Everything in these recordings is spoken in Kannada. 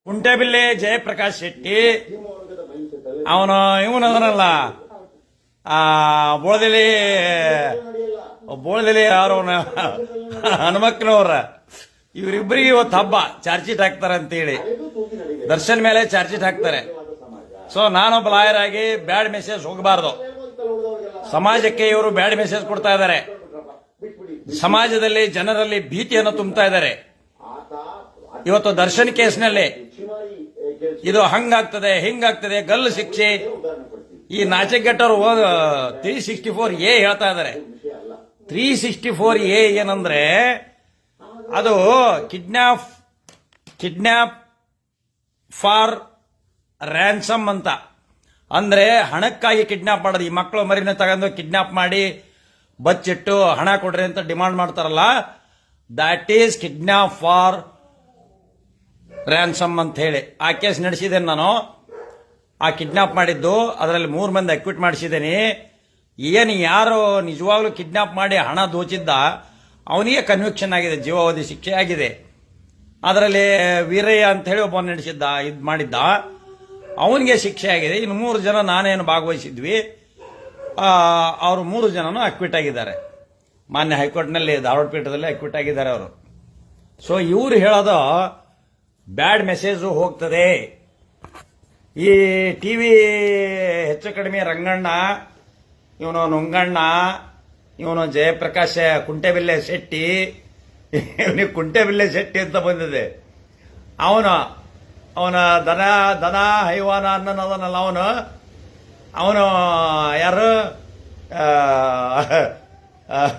ಕುಂಟೆಬಿಲ್ಲೆ ಜಯಪ್ರಕಾಶ್ ಶೆಟ್ಟಿ ಇವನದನಲ್ಲ ಬೋಳದಲ್ಲಿ ಯಾರು ಹನುಮಕ್ಕನವ್ರ ಇವರಿಬ್ಬರಿಗೆ ಇವತ್ತು ಹಬ್ಬ ಚಾರ್ಜ್ ಶೀಟ್ ಹಾಕ್ತಾರೆ ಅಂತೇಳಿ ದರ್ಶನ್ ಮೇಲೆ ಚಾರ್ಜ್ ಶೀಟ್ ಹಾಕ್ತಾರೆ. ಸೊ ನಾನೊಬ್ಬ ಲಾಯರ್ ಆಗಿ ಬ್ಯಾಡ್ ಮೆಸೇಜ್ ಹೋಗಬಾರ್ದು. ಸಮಾಜಕ್ಕೆ ಇವರು ಬ್ಯಾಡ್ ಮೆಸೇಜ್ ಕೊಡ್ತಾ ಇದ್ದಾರೆ. ಸಮಾಜದಲ್ಲಿ ಜನರಲ್ಲಿ ಭೀತಿಯನ್ನು ತುಂಬುತ್ತಾ ಇದ್ದಾರೆ. ಇವತ್ತು ದರ್ಶನ್ ಕೇಸ್ನಲ್ಲಿ ಇದು ಹಂಗಾಗ್ತದೆ ಹಿಂಗಾಗ್ತದೆ ಗಲ್ಲು ಶಿಕ್ಷೆ ಈ ನಾಚಿಕೆಟ್ಟರು 364A ಹೇಳ್ತಾ ಇದ್ದಾರೆ. 364A ಏನಂದ್ರೆ ಅದು ಕಿಡ್ನಾಪ್ ಫಾರ್ ರ್ಯಾನ್ಸಮ್ ಅಂತ, ಅಂದ್ರೆ ಹಣಕ್ಕಾಗಿ ಕಿಡ್ನಾಪ್ ಮಾಡೋದು. ಈ ಮಕ್ಕಳು ಮರಿನ ತಗೊಂಡು ಕಿಡ್ನಾಪ್ ಮಾಡಿ ಬಚ್ಚಿಟ್ಟು ಹಣ ಕೊಡ್ರಿ ಅಂತ ಡಿಮಾಂಡ್ ಮಾಡ್ತಾರಲ್ಲ, that is kidnap for ransom ಅಂತ ಹೇಳಿ ಆ ಕೇಸ್ ನಡೆಸಿದ್ದೇನೆ ನಾನು. ಆ ಕಿಡ್ನಾಪ್ ಮಾಡಿದ್ದು ಅದರಲ್ಲಿ 3 ಮಂದಿ ಅಕ್ವಿಟ್ ಮಾಡಿಸಿದ್ದೇನೆ. ಏನು ಯಾರು ನಿಜವಾಗ್ಲೂ ಕಿಡ್ನಾಪ್ ಮಾಡಿ ಹಣ ದೋಚಿದ್ದ ಅವನಿಗೆ ಕನ್ವಿಕ್ಷನ್ ಆಗಿದೆ, ಜೀವಾವಧಿ ಶಿಕ್ಷೆ ಆಗಿದೆ. ಅದರಲ್ಲಿ ವೀರಯ್ಯ ಅಂತ ಹೇಳಿ ಒಬ್ಬ ನಡೆಸಿದ್ದ ಇದು ಮಾಡಿದ್ದ, ಅವನಿಗೆ ಶಿಕ್ಷೆ ಆಗಿದೆ. ಇನ್ನು 3 ಜನ ನಾನೇನು ಭಾಗವಹಿಸಿದ್ವಿ, ಅವರು 3 ಜನನು ಅಕ್ವಿಟ್ ಆಗಿದ್ದಾರೆ. ಮಾನ್ಯ ಹೈಕೋರ್ಟ್ನಲ್ಲಿ ಧಾರವಾಡ ಪೀಠದಲ್ಲಿ ಅಕ್ವಿಟ್ ಆಗಿದ್ದಾರೆ ಅವರು. ಸೊ ಇವ್ರು ಹೇಳೋದು ಬ್ಯಾಡ್ ಮೆಸೇಜ್ ಹೋಗ್ತದೆ. ಈ ಟಿವಿ ಹೆಚ್ಚು ಕಡಿಮೆ ರಂಗಣ್ಣ, ಇವನು ನುಂಗಣ್ಣ, ಇವನು ಜಯಪ್ರಕಾಶ್ ಕುಂಟೆಬಿಲ್ಲೆ ಶೆಟ್ಟಿ, ಇವನಿಗೆ ಕುಂಟೆಬಿಲ್ಲೆ ಶೆಟ್ಟಿ ಅಂತ ಬಂದಿದೆ. ಅವನ ದನ ಹೈವಾನ ಅನ್ನೋದನ್ನಲ್ಲ, ಅವನು ಯಾರು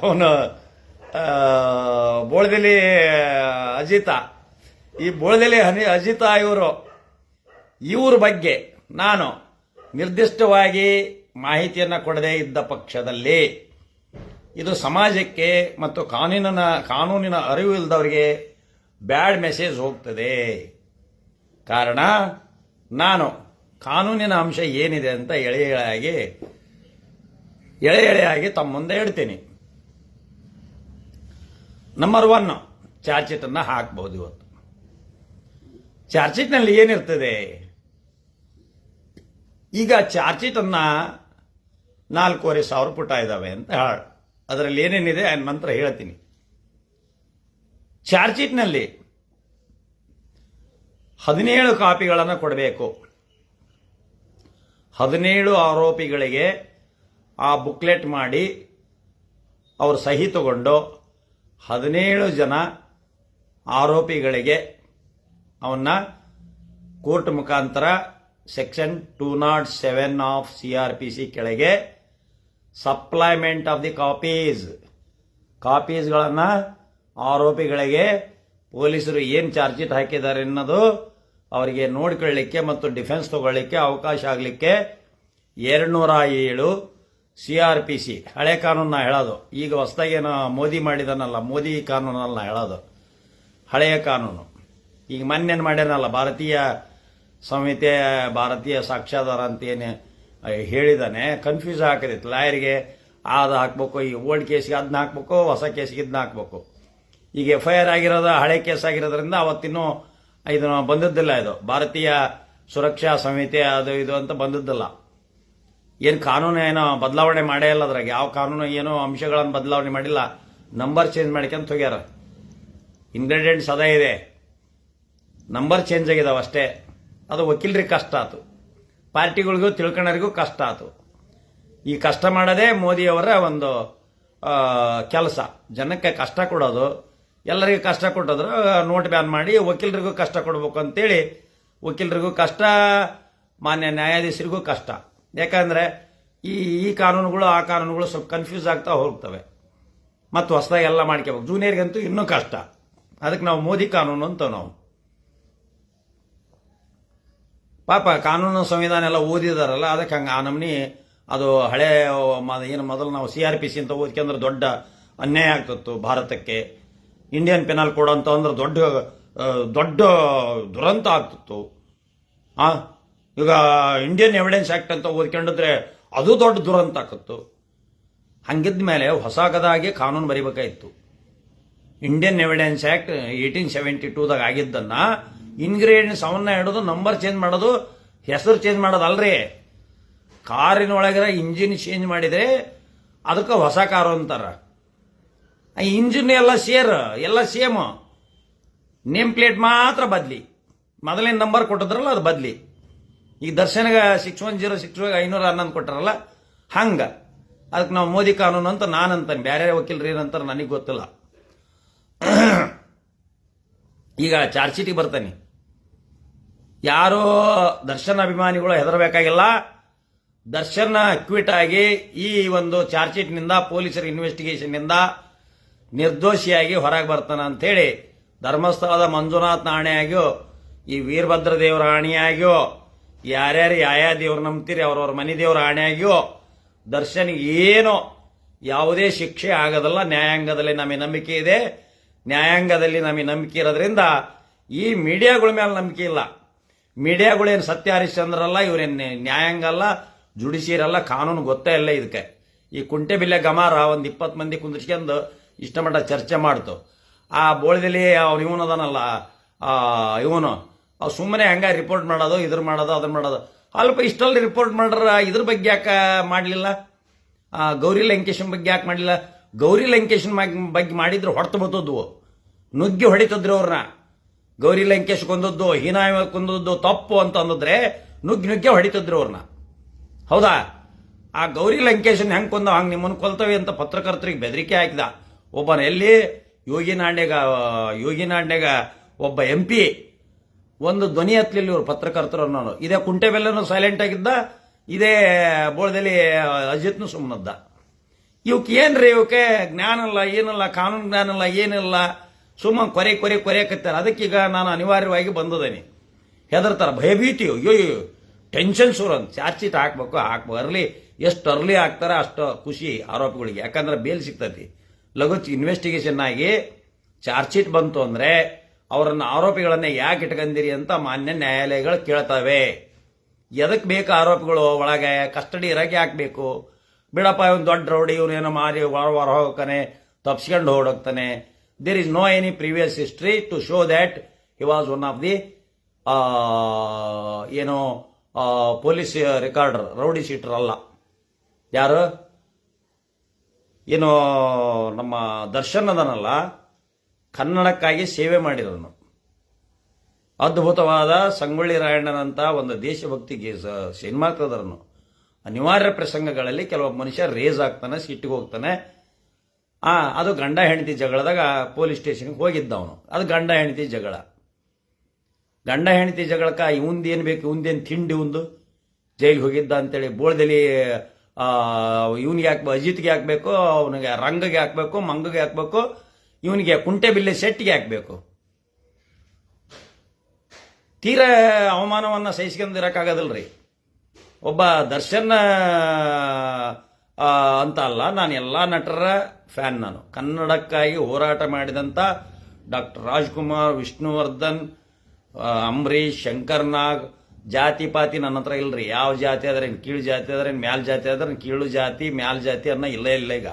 ಅವನು ಬೋಳದಲ್ಲಿ ಅಜಿತ, ಈ ಬೋಳದಲ್ಲಿ ಅಜಿತ ಇವ್ರ ಬಗ್ಗೆ ನಾನು ನಿರ್ದಿಷ್ಟವಾಗಿ ಮಾಹಿತಿಯನ್ನು ಕೊಡದೇ ಇದ್ದ ಪಕ್ಷದಲ್ಲಿ ಇದು ಸಮಾಜಕ್ಕೆ ಮತ್ತು ಕಾನೂನಿನ ಅರಿವು ಇಲ್ಲದವರಿಗೆ ಬ್ಯಾಡ್ ಮೆಸೇಜ್ ಹೋಗ್ತದೆ. ಕಾರಣ ನಾನು ಕಾನೂನಿನ ಅಂಶ ಏನಿದೆ ಅಂತ ಎಳೆ ಎಳೆಯಾಗಿ ತಮ್ಮ ಮುಂದೆ ಇಡ್ತೀನಿ. ನಂಬರ್ 1, ಚಾರ್ಜ್ ಶೀಟ್ ಅನ್ನ ಹಾಕಬಹುದು. ಇವತ್ತು ಚಾರ್ಜ್ ಶೀಟ್ ನಲ್ಲಿ ಏನಿರ್ತದೆ? ಈಗ ಚಾರ್ಜ್ ಶೀಟ್ ಅನ್ನ 4,500 ಪುಟ ಇದಾವೆ ಅಂತ ಅದರಲ್ಲಿ ಏನೇನಿದೆ ನಂತರ ಹೇಳ್ತೀನಿ. ಚಾರ್ಜ್ ಶೀಟ್ ನಲ್ಲಿ 17 ಕಾಪಿಗಳನ್ನು ಕೊಡಬೇಕು. 17 ಆರೋಪಿಗಳಿಗೆ ಆ ಬುಕ್ಲೆಟ್ ಮಾಡಿ ಅವರು ಸಹಿ ತಗೊಂಡು 17 ಜನ ಆರೋಪಿಗಳಿಗೆ ಅವನ್ನ ಕೋರ್ಟ್ ಮುಖಾಂತರ ಸೆಕ್ಷನ್ 207 ಆಫ್ CRPC ಕೆಳಗೆ ಸಪ್ಲೈಮೆಂಟ್ ಆಫ್ ದಿ ಕಾಪೀಸ್ಗಳನ್ನು ಆರೋಪಿಗಳಿಗೆ ಪೊಲೀಸರು ಏನು ಚಾರ್ಜ್ ಶೀಟ್ ಹಾಕಿದ್ದಾರೆ ಅನ್ನೋದು ಅವರಿಗೆ ನೋಡಿಕೊಳ್ಳಲಿಕ್ಕೆ ಮತ್ತು ಡಿಫೆನ್ಸ್ ತಗೊಳ್ಳಿಕ್ಕೆ ಅವಕಾಶ ಆಗಲಿಕ್ಕೆ 207 CRPC ಹಳೆ ಕಾನೂನ ಹೇಳೋದು. ಈಗ ಹೊಸದಾಗೇನು ಮೋದಿ ಮಾಡಿದನಲ್ಲ, ಮೋದಿ ಕಾನೂನಲ್ಲ ಹೇಳೋದು, ಹಳೆಯ ಕಾನೂನು. ಈಗ ಮೊನ್ನೇನು ಮಾಡ್ಯಾನಲ್ಲ, ಭಾರತೀಯ ಸಂಹಿತೆ ಭಾರತೀಯ ಸಾಕ್ಷ್ಯಾಧಾರ ಅಂತ ಏನು ಹೇಳಿದಾನೆ, ಕನ್ಫ್ಯೂಸ್ ಹಾಕದಿತ್ತು ಲಾಯರ್ಗೆ. ಅದು ಹಾಕ್ಬೇಕು, ಈ ಓಲ್ಡ್ ಕೇಸ್ಗೆ ಅದನ್ನ ಹಾಕ್ಬೇಕು, ಹೊಸ ಕೇಸ್ಗೆ ಇದನ್ನ ಹಾಕ್ಬೇಕು. ಈಗ FIR ಆಗಿರೋದು ಹಳೆ ಕೇಸ್ ಆಗಿರೋದ್ರಿಂದ ಅವತ್ತಿನ್ನೂ ಇದನ್ನು ಬಂದದ್ದಿಲ್ಲ. ಇದು ಭಾರತೀಯ ಸುರಕ್ಷಾ ಸಂಹಿತೆ ಅದು ಇದು ಅಂತ ಬಂದದ್ದಿಲ್ಲ. ಏನು ಕಾನೂನು ಏನೋ ಬದಲಾವಣೆ ಮಾಡೇ ಇಲ್ಲ. ಅದ್ರಾಗ ಯಾವ ಕಾನೂನು ಏನೋ ಅಂಶಗಳನ್ನು ಬದಲಾವಣೆ ಮಾಡಿಲ್ಲ, ನಂಬರ್ ಚೇಂಜ್ ಮಾಡ್ಕೊಂತ ಹೋಗ್ಯಾರ. ಇಂಗ್ರೀಡಿಯೆಂಟ್ಸ್ ಅದೇ ಇದೆ, ನಂಬರ್ ಚೇಂಜ್ ಆಗಿದಾವೆ ಅಷ್ಟೇ. ಅದು ವಕೀಲರಿಗೆ ಕಷ್ಟ ಆಯ್ತು, ಪಾರ್ಟಿಗಳಿಗೂ ತಿಳ್ಕೊಳ್ಳೋರಿಗೂ ಕಷ್ಟ ಆಯ್ತು. ಈ ಕಷ್ಟ ಮಾಡೋದೇ ಮೋದಿಯವರ ಒಂದು ಕೆಲಸ, ಜನಕ್ಕೆ ಕಷ್ಟ ಕೊಡೋದು. ಎಲ್ಲರಿಗೂ ಕಷ್ಟ ಕೊಟ್ಟದ್ರು, ನೋಟ್ ಬ್ಯಾನ್ ಮಾಡಿ ವಕೀಲರಿಗೂ ಕಷ್ಟ ಕೊಡಬೇಕು ಅಂತೇಳಿ ವಕೀಲರಿಗೂ ಕಷ್ಟ, ಮಾನ್ಯ ನ್ಯಾಯಾಧೀಶರಿಗೂ ಕಷ್ಟ. ಯಾಕಂದ್ರೆ ಈ ಕಾನೂನುಗಳು ಆ ಕಾನೂನುಗಳು ಸ್ವಲ್ಪ ಕನ್ಫ್ಯೂಸ್ ಆಗ್ತಾ ಹೋಗ್ತವೆ ಮತ್ತು ಹೊಸದಾಗಿ ಎಲ್ಲ ಮಾಡ್ಕೋಬೇಕು. ಜೂನಿಯರ್ಗಂತೂ ಇನ್ನೂ ಕಷ್ಟ. ಅದಕ್ಕೆ ನಾವು ಮೋದಿ ಕಾನೂನು ಅಂತ ನಾವು ಪಾಪ ಕಾನೂನು ಸಂವಿಧಾನ ಎಲ್ಲ ಓದಿದಾರಲ್ಲ, ಅದಕ್ಕೆ ಹಂಗೆ ಆ ನಮ್ನಿ ಅದು ಹಳೆ ಏನು ಮೊದಲು ನಾವು CRPC ಅಂತ ಓದ್ಕೊಂಡ್ರೆ ದೊಡ್ಡ ಅನ್ಯಾಯ ಆಗ್ತಿತ್ತು ಭಾರತಕ್ಕೆ. ಇಂಡಿಯನ್ ಪೆನಲ್ ಕೋಡ್ ಅಂತ ಅಂದ್ರೆ ದೊಡ್ಡ ದುರಂತ ಆಗ್ತಿತ್ತು. ಈಗ ಇಂಡಿಯನ್ ಎವಿಡೆನ್ಸ್ ಆಕ್ಟ್ ಅಂತ ಓದ್ಕೊಂಡಿದ್ರೆ ಅದು ದೊಡ್ಡ ದುರಂತ ಆಗ್ತಿತ್ತು. ಹಂಗಿದ್ದ ಮೇಲೆ ಹೊಸದಾಗಿ ಕಾನೂನು ಬರೀಬೇಕಾಗಿತ್ತು. ಇಂಡಿಯನ್ ಎವಿಡೆನ್ಸ್ ಆಕ್ಟ್ 1872ದಾಗ ಆಗಿದ್ದನ್ನ ಇಂಗ್ರೀಡಿಯೆಂಟ್ಸ್ ಅವನ್ನ ಹಿಡಿದು ನಂಬರ್ ಚೇಂಜ್ ಮಾಡೋದು, ಹೆಸರು ಚೇಂಜ್ ಮಾಡೋದು ಅಲ್ರಿ. ಕಾರಿನೊಳಗಿರೋ ಇಂಜಿನ್ ಚೇಂಜ್ ಮಾಡಿದ್ರೆ ಅದಕ್ಕೆ ಹೊಸ ಕಾರು ಅಂತಾರ. ಇಂಜಿನ್ ಎಲ್ಲ ಸೇಮ್, ನೇಮ್ ಪ್ಲೇಟ್ ಮಾತ್ರ ಬದ್ಲಿ. ಮೊದಲನೇ ನಂಬರ್ ಕೊಟ್ಟಿದ್ರಲ್ಲ ಅದು ಬದ್ಲಿ. ಈಗ ದರ್ಶನ್ಗ 6106 511 ಕೊಟ್ಟಾರಲ್ಲ ಹಂಗ. ಅದಕ್ಕೆ ನಾವು ಮೋದಿ ಕಾನೂನು ಅಂತ ನಾನಂತಾನೆ, ಬೇರೆ ವಕೀಲರು ಏನಂತಾರೆ ನನಗೆ ಗೊತ್ತಿಲ್ಲ. ಈಗ ಚಾರ್ಜ್ ಶೀಟಿಗೆ ಬರ್ತಾನೆ. ಯಾರೋ ದರ್ಶನ್ ಅಭಿಮಾನಿಗಳು ಹೆದರಬೇಕಾಗಿಲ್ಲ. ದರ್ಶನ್ ಅಕ್ವಿಟ್ ಆಗಿ ಈ ಒಂದು ಚಾರ್ಜ್ ಶೀಟ್ನಿಂದ, ಪೊಲೀಸರ ಇನ್ವೆಸ್ಟಿಗೇಷನ್ನಿಂದ ನಿರ್ದೋಷಿಯಾಗಿ ಹೊರಗೆ ಬರ್ತಾನ ಅಂತೇಳಿ ಧರ್ಮಸ್ಥಳದ ಮಂಜುನಾಥ್ ಆಣೆಯಾಗ್ಯೋ, ಈ ವೀರಭದ್ರ ದೇವರ ಆಣೆಯಾಗ್ಯೋ, ಯಾರ್ಯಾರು ಯಾವ ದೇವ್ರು ನಂಬ್ತೀರಿ ಅವ್ರವ್ರ ಮನೆ ದೇವರ ಆಣೆಯಾಗ್ಯೋ ದರ್ಶನ್ಗೆ ಏನೋ ಯಾವುದೇ ಶಿಕ್ಷೆ ಆಗೋದಲ್ಲ. ನ್ಯಾಯಾಂಗದಲ್ಲಿ ನಮಗೆ ನಂಬಿಕೆ ಇದೆ. ನ್ಯಾಯಾಂಗದಲ್ಲಿ ನಮಗೆ ನಂಬಿಕೆ ಇರೋದ್ರಿಂದ ಈ ಮೀಡಿಯಾಗಳ ಮೇಲೆ ನಂಬಿಕೆ ಇಲ್ಲ. ಮೀಡಿಯಾಗಳೇನು ಸತ್ಯ ಹರಿಶ್ಚಂದ್ರಲ್ಲ, ಇವರೇನು ನ್ಯಾಯಾಂಗ ಅಲ್ಲ, ಜುಡಿಷಿಯರ್ ಅಲ್ಲ, ಕಾನೂನು ಗೊತ್ತೇ ಇಲ್ಲ ಇದಕ್ಕೆ. ಈ ಕುಂಟೆಬಿಲ್ಲೆ ಗಮಾರ ಒಂದು 20 ಮಂದಿ ಕುಂದಿಸ್ಕೊಂಡು ಇಷ್ಟಮಟ್ಟ ಚರ್ಚೆ ಮಾಡ್ತು. ಆ ಬೋಳದಲ್ಲಿ ಅವ್ನು ಇವನದನಲ್ಲ, ಇವನು ಸುಮ್ಮನೆ ಹಂಗ ರಿಪೋರ್ಟ್ ಮಾಡೋದು, ಇದ್ರ ಮಾಡೋದು, ಅದನ್ನ ಮಾಡೋದು. ಅಲ್ಪ ಇಷ್ಟಲ್ಲಿ ರಿಪೋರ್ಟ್ ಮಾಡ್ರ ಇದ್ರ ಬಗ್ಗೆ ಯಾಕೆ ಮಾಡಲಿಲ್ಲ? ಗೌರಿ ಲಂಕೇಶನ್ ಬಗ್ಗೆ ಯಾಕೆ ಮಾಡಲಿಲ್ಲ? ಗೌರಿ ಲಂಕೇಶನ್ ಬಗ್ಗೆ ಮಾಡಿದ್ರೆ ಹೊಡೆತು ಬರ್ತದ್ವು, ನುಗ್ಗಿ ಹೊಡಿತಿದ್ರು ಅವ್ರನ್ನ. ಗೌರಿ ಲಂಕೇಶ್ ಕೊಂದದ್ದು, ಹೀನಾಯ ಕೊಂದದ್ದು ತಪ್ಪು ಅಂತ ಅಂದಿದ್ರೆ ನುಗ್ಗಿ ಹೊಡಿತಿದ್ರು ಅವ್ರನ್ನ. ಹೌದಾ? ಆ ಗೌರಿ ಲಂಕೇಶನ್ ಹೆಂಗ್ ಕೊಂದ ಹಂಗೆ ನಿಮ್ಮನ್ನು ಕೊಲ್ತವೆ ಅಂತ ಪತ್ರಕರ್ತರಿಗೆ ಬೆದರಿಕೆ ಹಾಕಿದ ಒಬ್ಬನ. ಎಲ್ಲಿ? ಯೋಗಿನಾಡ್ನ್ಯಾಗ ಒಬ್ಬ MP ಒಂದು ಧ್ವನಿ ಹತ್ತಲಿಲ್ಲ ಇವರು ಪತ್ರಕರ್ತರು ಅನ್ನೋನು. ಇದೇ ಕುಂಟೆಬೆಲ್ಲನು ಸೈಲೆಂಟ್ ಆಗಿದ್ದ, ಇದೇ ಬೋಳದಲ್ಲಿ ಅಜಿತ್ನು ಸುಮ್ಮನದ್ದ. ಇವಕ್ಕೆ ಏನ್ರಿ, ಇವಕ್ಕೆ ಜ್ಞಾನ ಇಲ್ಲ, ಏನಿಲ್ಲ, ಕಾನೂನು ಜ್ಞಾನ ಇಲ್ಲ, ಏನಿಲ್ಲ, ಸುಮ್ಮ ಕೊರೆಯಕತ್ತಾರೆ. ಅದಕ್ಕೀಗ ನಾನು ಅನಿವಾರ್ಯವಾಗಿ ಬಂದದೇನೆ. ಹೆದರ್ತಾರ, ಭಯಭೀತಿ, ಅಯ್ಯೋ ಟೆನ್ಷನ್ ಶೂರ್ ಅಂತ. ಚಾರ್ಜ್ ಶೀಟ್ ಹಾಕ್ಬೇಕು ಅರ್ಲಿ, ಎಷ್ಟು ಅರ್ಲಿ ಹಾಕ್ತಾರೆ ಅಷ್ಟು ಖುಷಿ ಆರೋಪಿಗಳಿಗೆ. ಯಾಕಂದ್ರೆ ಬೇಲ್ ಸಿಗ್ತತಿ. ಲಘು ಇನ್ವೆಸ್ಟಿಗೇಷನ್ ಆಗಿ ಚಾರ್ಜ್ ಶೀಟ್ ಬಂತು ಅಂದ್ರೆ ಅವರನ್ನ ಆರೋಪಿಗಳನ್ನ ಯಾಕೆ ಇಟ್ಕೊಂಡಿರಿ ಅಂತ ಮಾನ್ಯ ನ್ಯಾಯಾಲಯಗಳು ಕೇಳ್ತವೆ. ಎದಕ್ ಬೇಕು ಆರೋಪಿಗಳು ಒಳಗೆ ಕಸ್ಟಡಿ ಇರಕ್ಕೆ ಹಾಕ್ಬೇಕು? ಬಿಡಪ್ಪ, ಇವನು ದೊಡ್ಡ ರೌಡಿ, ಇವನೇನೋ ಮಾರಿ ಹೊರ ಹೋಗ್ತಾನೆ, ತಪ್ಸ್ಕೊಂಡು ಹೊರಡೋಗ್ತಾನೆ. There is no any previous history to show that he was one of the ಏನೋ ಪೊಲೀಸ್ ರೆಕಾರ್ಡರ್, ರೌಡಿ ಶೀಟರ್ ಅಲ್ಲ. ಯಾರು? ಏನೋ ನಮ್ಮ ದರ್ಶನ್ ಅದನಲ್ಲ, ಕನ್ನಡಕ್ಕಾಗಿ ಸೇವೆ ಮಾಡಿರೋನು. ಅದ್ಭುತವಾದ ಸಂಗೊಳ್ಳಿ ರಾಯಣ್ಣನಂತ ಒಂದು ದೇಶಭಕ್ತಿ ಸಿನಿಮಾ ಕದರನು. ಅನಿವಾರ್ಯ ಪ್ರಸಂಗಗಳಲ್ಲಿ ಕೆಲವೊಬ್ಬ ಮನುಷ್ಯ ರೇಸ್ ಆಗ್ತಾನೆ, ಸಿಟ್ಟಿಗೆ ಹೋಗ್ತಾನೆ. ಅದು ಗಂಡ ಹೆಂಡತಿ ಜಗಳದಾಗ ಪೊಲೀಸ್ ಸ್ಟೇಷನ್ಗೆ ಹೋಗಿದ್ದವನು. ಅದು ಗಂಡ ಹೆಂಡತಿ ಜಗಳ. ಗಂಡ ಹೆಂಡತಿ ಜಗಳಕ್ಕ ಇವಂದೇನು ಬೇಕು, ಇವಂದೇನು ತಿಂಡಿ ಒಂದು ಜೈಲಿಗೆ ಹೋಗಿದ್ದ ಅಂತೇಳಿ ಬೋಳದಲ್ಲಿ ಇವನಿಗೆ ಅಜಿತ್ಗೆ ಹಾಕ್ಬೇಕು, ಅವನಿಗೆ ರಂಗಗೆ ಹಾಕ್ಬೇಕು, ಮಂಗಗೆ ಹಾಕ್ಬೇಕು, ಇವನಿಗೆ ಕುಂಟೆಬಿಲ್ಲೆ ಶೆಟ್ಟಿಗೆ ಹಾಕ್ಬೇಕು. ತೀರಾ ಅವಮಾನವನ್ನ ಸಹಿಸ್ಕೊಂಡಿರಕ್ಕಾಗೋದಿಲ್ರಿ. ಒಬ್ಬ ದರ್ಶನ್ ಅಂತ ಅಲ್ಲ, ನಾನು ಎಲ್ಲ ನಟರ ಫ್ಯಾನ್. ನಾನು ಕನ್ನಡಕ್ಕಾಗಿ ಹೋರಾಟ ಮಾಡಿದಂಥ ಡಾಕ್ಟರ್ ರಾಜ್ಕುಮಾರ್, ವಿಷ್ಣುವರ್ಧನ್, ಅಂಬರೀಶ್, ಶಂಕರ್ ನಾಗ್, ಜಾತಿ ಪಾತಿ ನನ್ನ ಹತ್ರ ಇಲ್ರಿ. ಯಾವ ಜಾತಿ ಆದ್ರೆ ಕೀಳು ಜಾತಿ ಆದ್ರೆ ಮ್ಯಾಲ್ ಜಾತಿ ಆದ್ರೆ ಕೀಳು ಜಾತಿ ಮ್ಯಾಲ್ ಜಾತಿ ಅನ್ನೋ ಇಲ್ಲೇ ಇಲ್ಲ. ಈಗ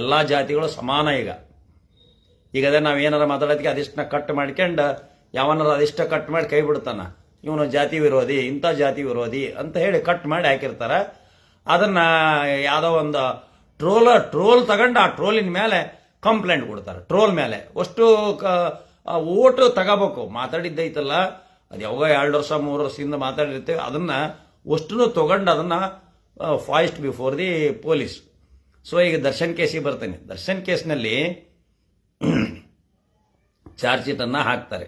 ಎಲ್ಲ ಜಾತಿಗಳು ಸಮಾನ. ಈಗ ಅದೇ ನಾವೇನಾರ ಮಾತಾಡೋದಕ್ಕೆ ಅದಿಷ್ಟನ್ನ ಕಟ್ ಮಾಡ್ಕೊಂಡು ಯಾವನಾರ ಅದಿಷ್ಟ ಕಟ್ ಮಾಡಿ ಕೈ ಬಿಡ್ತಾನ, ಇವನು ಜಾತಿ ವಿರೋಧಿ, ಇಂಥ ಜಾತಿ ವಿರೋಧಿ ಅಂತ ಹೇಳಿ ಕಟ್ ಮಾಡಿ ಹಾಕಿರ್ತಾರ. ಅದನ್ನ ಯಾವುದೋ ಒಂದು ಟ್ರೋಲ್ ತಗೊಂಡು ಆ ಟ್ರೋಲಿನ ಮೇಲೆ ಕಂಪ್ಲೇಂಟ್ ಕೊಡ್ತಾರೆ. ಟ್ರೋಲ್ ಮೇಲೆ ಅಷ್ಟು ಓಟು ತಗೋಬೇಕು. ಮಾತಾಡಿದ್ದೈತಲ್ಲ, ಅದು ಯಾವಾಗ 2 ವರ್ಷ 3 ವರ್ಷದಿಂದ ಮಾತಾಡಿರ್ತೇವೆ, ಅದನ್ನ ಅಷ್ಟನ್ನು ತಗೊಂಡು ಅದನ್ನ fast before the police. So ಈಗ ದರ್ಶನ್ ಕೇಸಿಗೆ ಬರ್ತೇನೆ. ದರ್ಶನ್ ಕೇಸ್ನಲ್ಲಿ ಚಾರ್ಜ್ ಶೀಟ್ ಅನ್ನ ಹಾಕ್ತಾರೆ.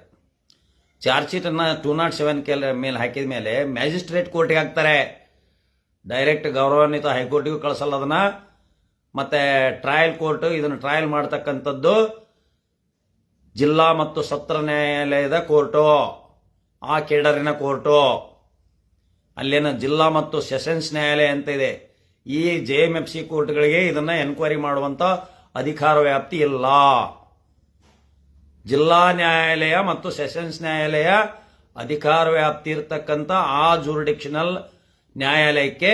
ಚಾರ್ಜ್ ಶೀಟ್ ಅನ್ನ 207 ಮೇಲೆ ಹಾಕಿದ ಮೇಲೆ ಮ್ಯಾಜಿಸ್ಟ್ರೇಟ್ ಕೋರ್ಟ್ಗೆ ಹಾಕ್ತಾರೆ. ಡೈರೆಕ್ಟ್ ಗೌರವಾನ್ವಿತ ಹೈಕೋರ್ಟ್ಗೂ ಕಳಿಸಲ್ಲ ಅದನ್ನ. ಮತ್ತೆ ಟ್ರಯಲ್ ಕೋರ್ಟ್ ಇದನ್ನು ಟ್ರಯಲ್ ಮಾಡತಕ್ಕಂಥದ್ದು ಜಿಲ್ಲಾ ಮತ್ತು ಸತ್ರ ನ್ಯಾಯಾಲಯದ ಕೋರ್ಟು, ಆ ಕೇಡರಿನ ಕೋರ್ಟು. ಅಲ್ಲೇನ ಜಿಲ್ಲಾ ಮತ್ತು ಸೆಷನ್ಸ್ ನ್ಯಾಯಾಲಯ ಅಂತ ಇದೆ. ಈ JMFC ಕೋರ್ಟ್ಗಳಿಗೆ ಇದನ್ನ ಎನ್ಕ್ವೈರಿ ಮಾಡುವಂತ ಅಧಿಕಾರ ವ್ಯಾಪ್ತಿ ಇಲ್ಲ. ಜಿಲ್ಲಾ ನ್ಯಾಯಾಲಯ ಮತ್ತು ಸೆಷನ್ಸ್ ನ್ಯಾಯಾಲಯ ಅಧಿಕಾರ ವ್ಯಾಪ್ತಿ ಇರತಕ್ಕಂಥ ಆ ಜೂರಿಡಿಕ್ಷನಲ್ ನ್ಯಾಯಾಲಯಕ್ಕೆ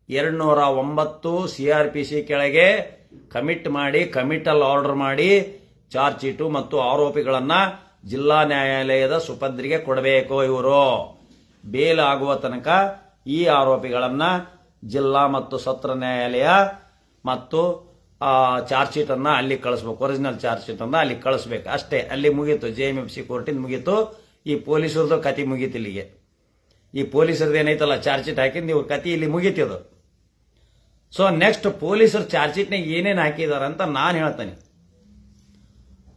209 CRPC ಕೆಳಗೆ ಕಮಿಟಲ್ ಆರ್ಡರ್ ಮಾಡಿ ಚಾರ್ಜ್ ಶೀಟು ಮತ್ತು ಆರೋಪಿಗಳನ್ನ ಜಿಲ್ಲಾ ನ್ಯಾಯಾಲಯದ ಸುಪದ್ರಿಗೆ ಕೊಡಬೇಕು. ಇವರು ಬೇಲ್ ಆಗುವ ತನಕ ಈ ಆರೋಪಿಗಳನ್ನು ಜಿಲ್ಲಾ ಮತ್ತು ಸತ್ರ ನ್ಯಾಯಾಲಯ ಮತ್ತು ಚಾರ್ಜ್ ಶೀಟ್ ಅನ್ನ ಅಲ್ಲಿ ಕಳಿಸ್ಬೇಕು. ಒರಿಜಿನಲ್ ಚಾರ್ಜ್ ಶೀಟ್ ಅನ್ನ ಅಲ್ಲಿ ಕಳಿಸ್ಬೇಕು ಅಷ್ಟೇ. ಅಲ್ಲಿ ಮುಗೀತು. JMFC ಕೋರ್ಟಿಂದ ಮುಗೀತು. ಈ ಪೊಲೀಸರದು ಕತಿ ಮುಗೀತು. ಇಲ್ಲಿಗೆ ಈ ಪೊಲೀಸರದ್ದು ಏನೈತಲ್ಲ ಚಾರ್ಜ್ ಶೀಟ್ ಹಾಕಿದ್ದು ಇವ್ರ ಕತಿ ಇಲ್ಲಿ ಮುಗೀತಿದು. ಸೊ ನೆಕ್ಸ್ಟ್ ಪೊಲೀಸರು ಚಾರ್ಜ್ ಶೀಟ್ನಾಗ ಏನೇನು ಹಾಕಿದಾರೆ ಅಂತ ನಾನು ಹೇಳ್ತೇನೆ.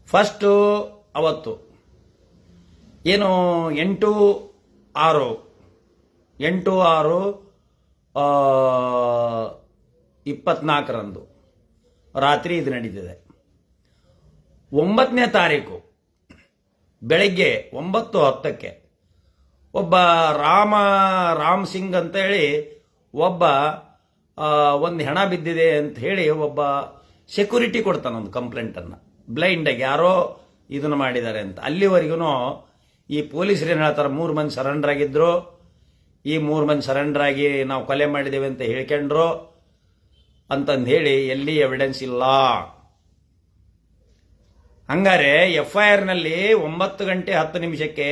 ಫಸ್ಟು ಅವತ್ತು ಏನು 8/6/24 ರಾತ್ರಿ ಇದು ನಡೀತಿದೆ. 9ನೇ ತಾರೀಕು ಬೆಳಗ್ಗೆ 9:10 ಒಬ್ಬ ರಾಮ್ ಸಿಂಗ್ ಅಂತ ಹೇಳಿ ಒಬ್ಬ ಒಂದು ಹೆಣ ಬಿದ್ದಿದೆ ಅಂತ ಹೇಳಿ ಒಬ್ಬ ಸೆಕ್ಯೂರಿಟಿ ಕೊಡ್ತಾನೆ ಒಂದು ಕಂಪ್ಲೇಂಟನ್ನು. ಬ್ಲೈಂಡಾಗಿ ಯಾರೋ ಇದನ್ನು ಮಾಡಿದ್ದಾರೆ ಅಂತ. ಅಲ್ಲಿವರೆಗೂ ಈ ಪೊಲೀಸರು ಏನು ಹೇಳ್ತಾರೆ, 3 ಮಂದಿ ಸರೆಂಡರ್ ಆಗಿದ್ರು. ಈ 3 ಮಂದಿ ಸರೆಂಡರ್ ಆಗಿ ನಾವು ಕೊಲೆ ಮಾಡಿದ್ದೇವೆ ಅಂತ ಹೇಳ್ಕೊಂಡ್ರು ಅಂತಂದು ಹೇಳಿ ಎಲ್ಲಿ ಎವಿಡೆನ್ಸ್ ಇಲ್ಲ. ಹಂಗಾರೆ FIR ನಲ್ಲಿ 9:10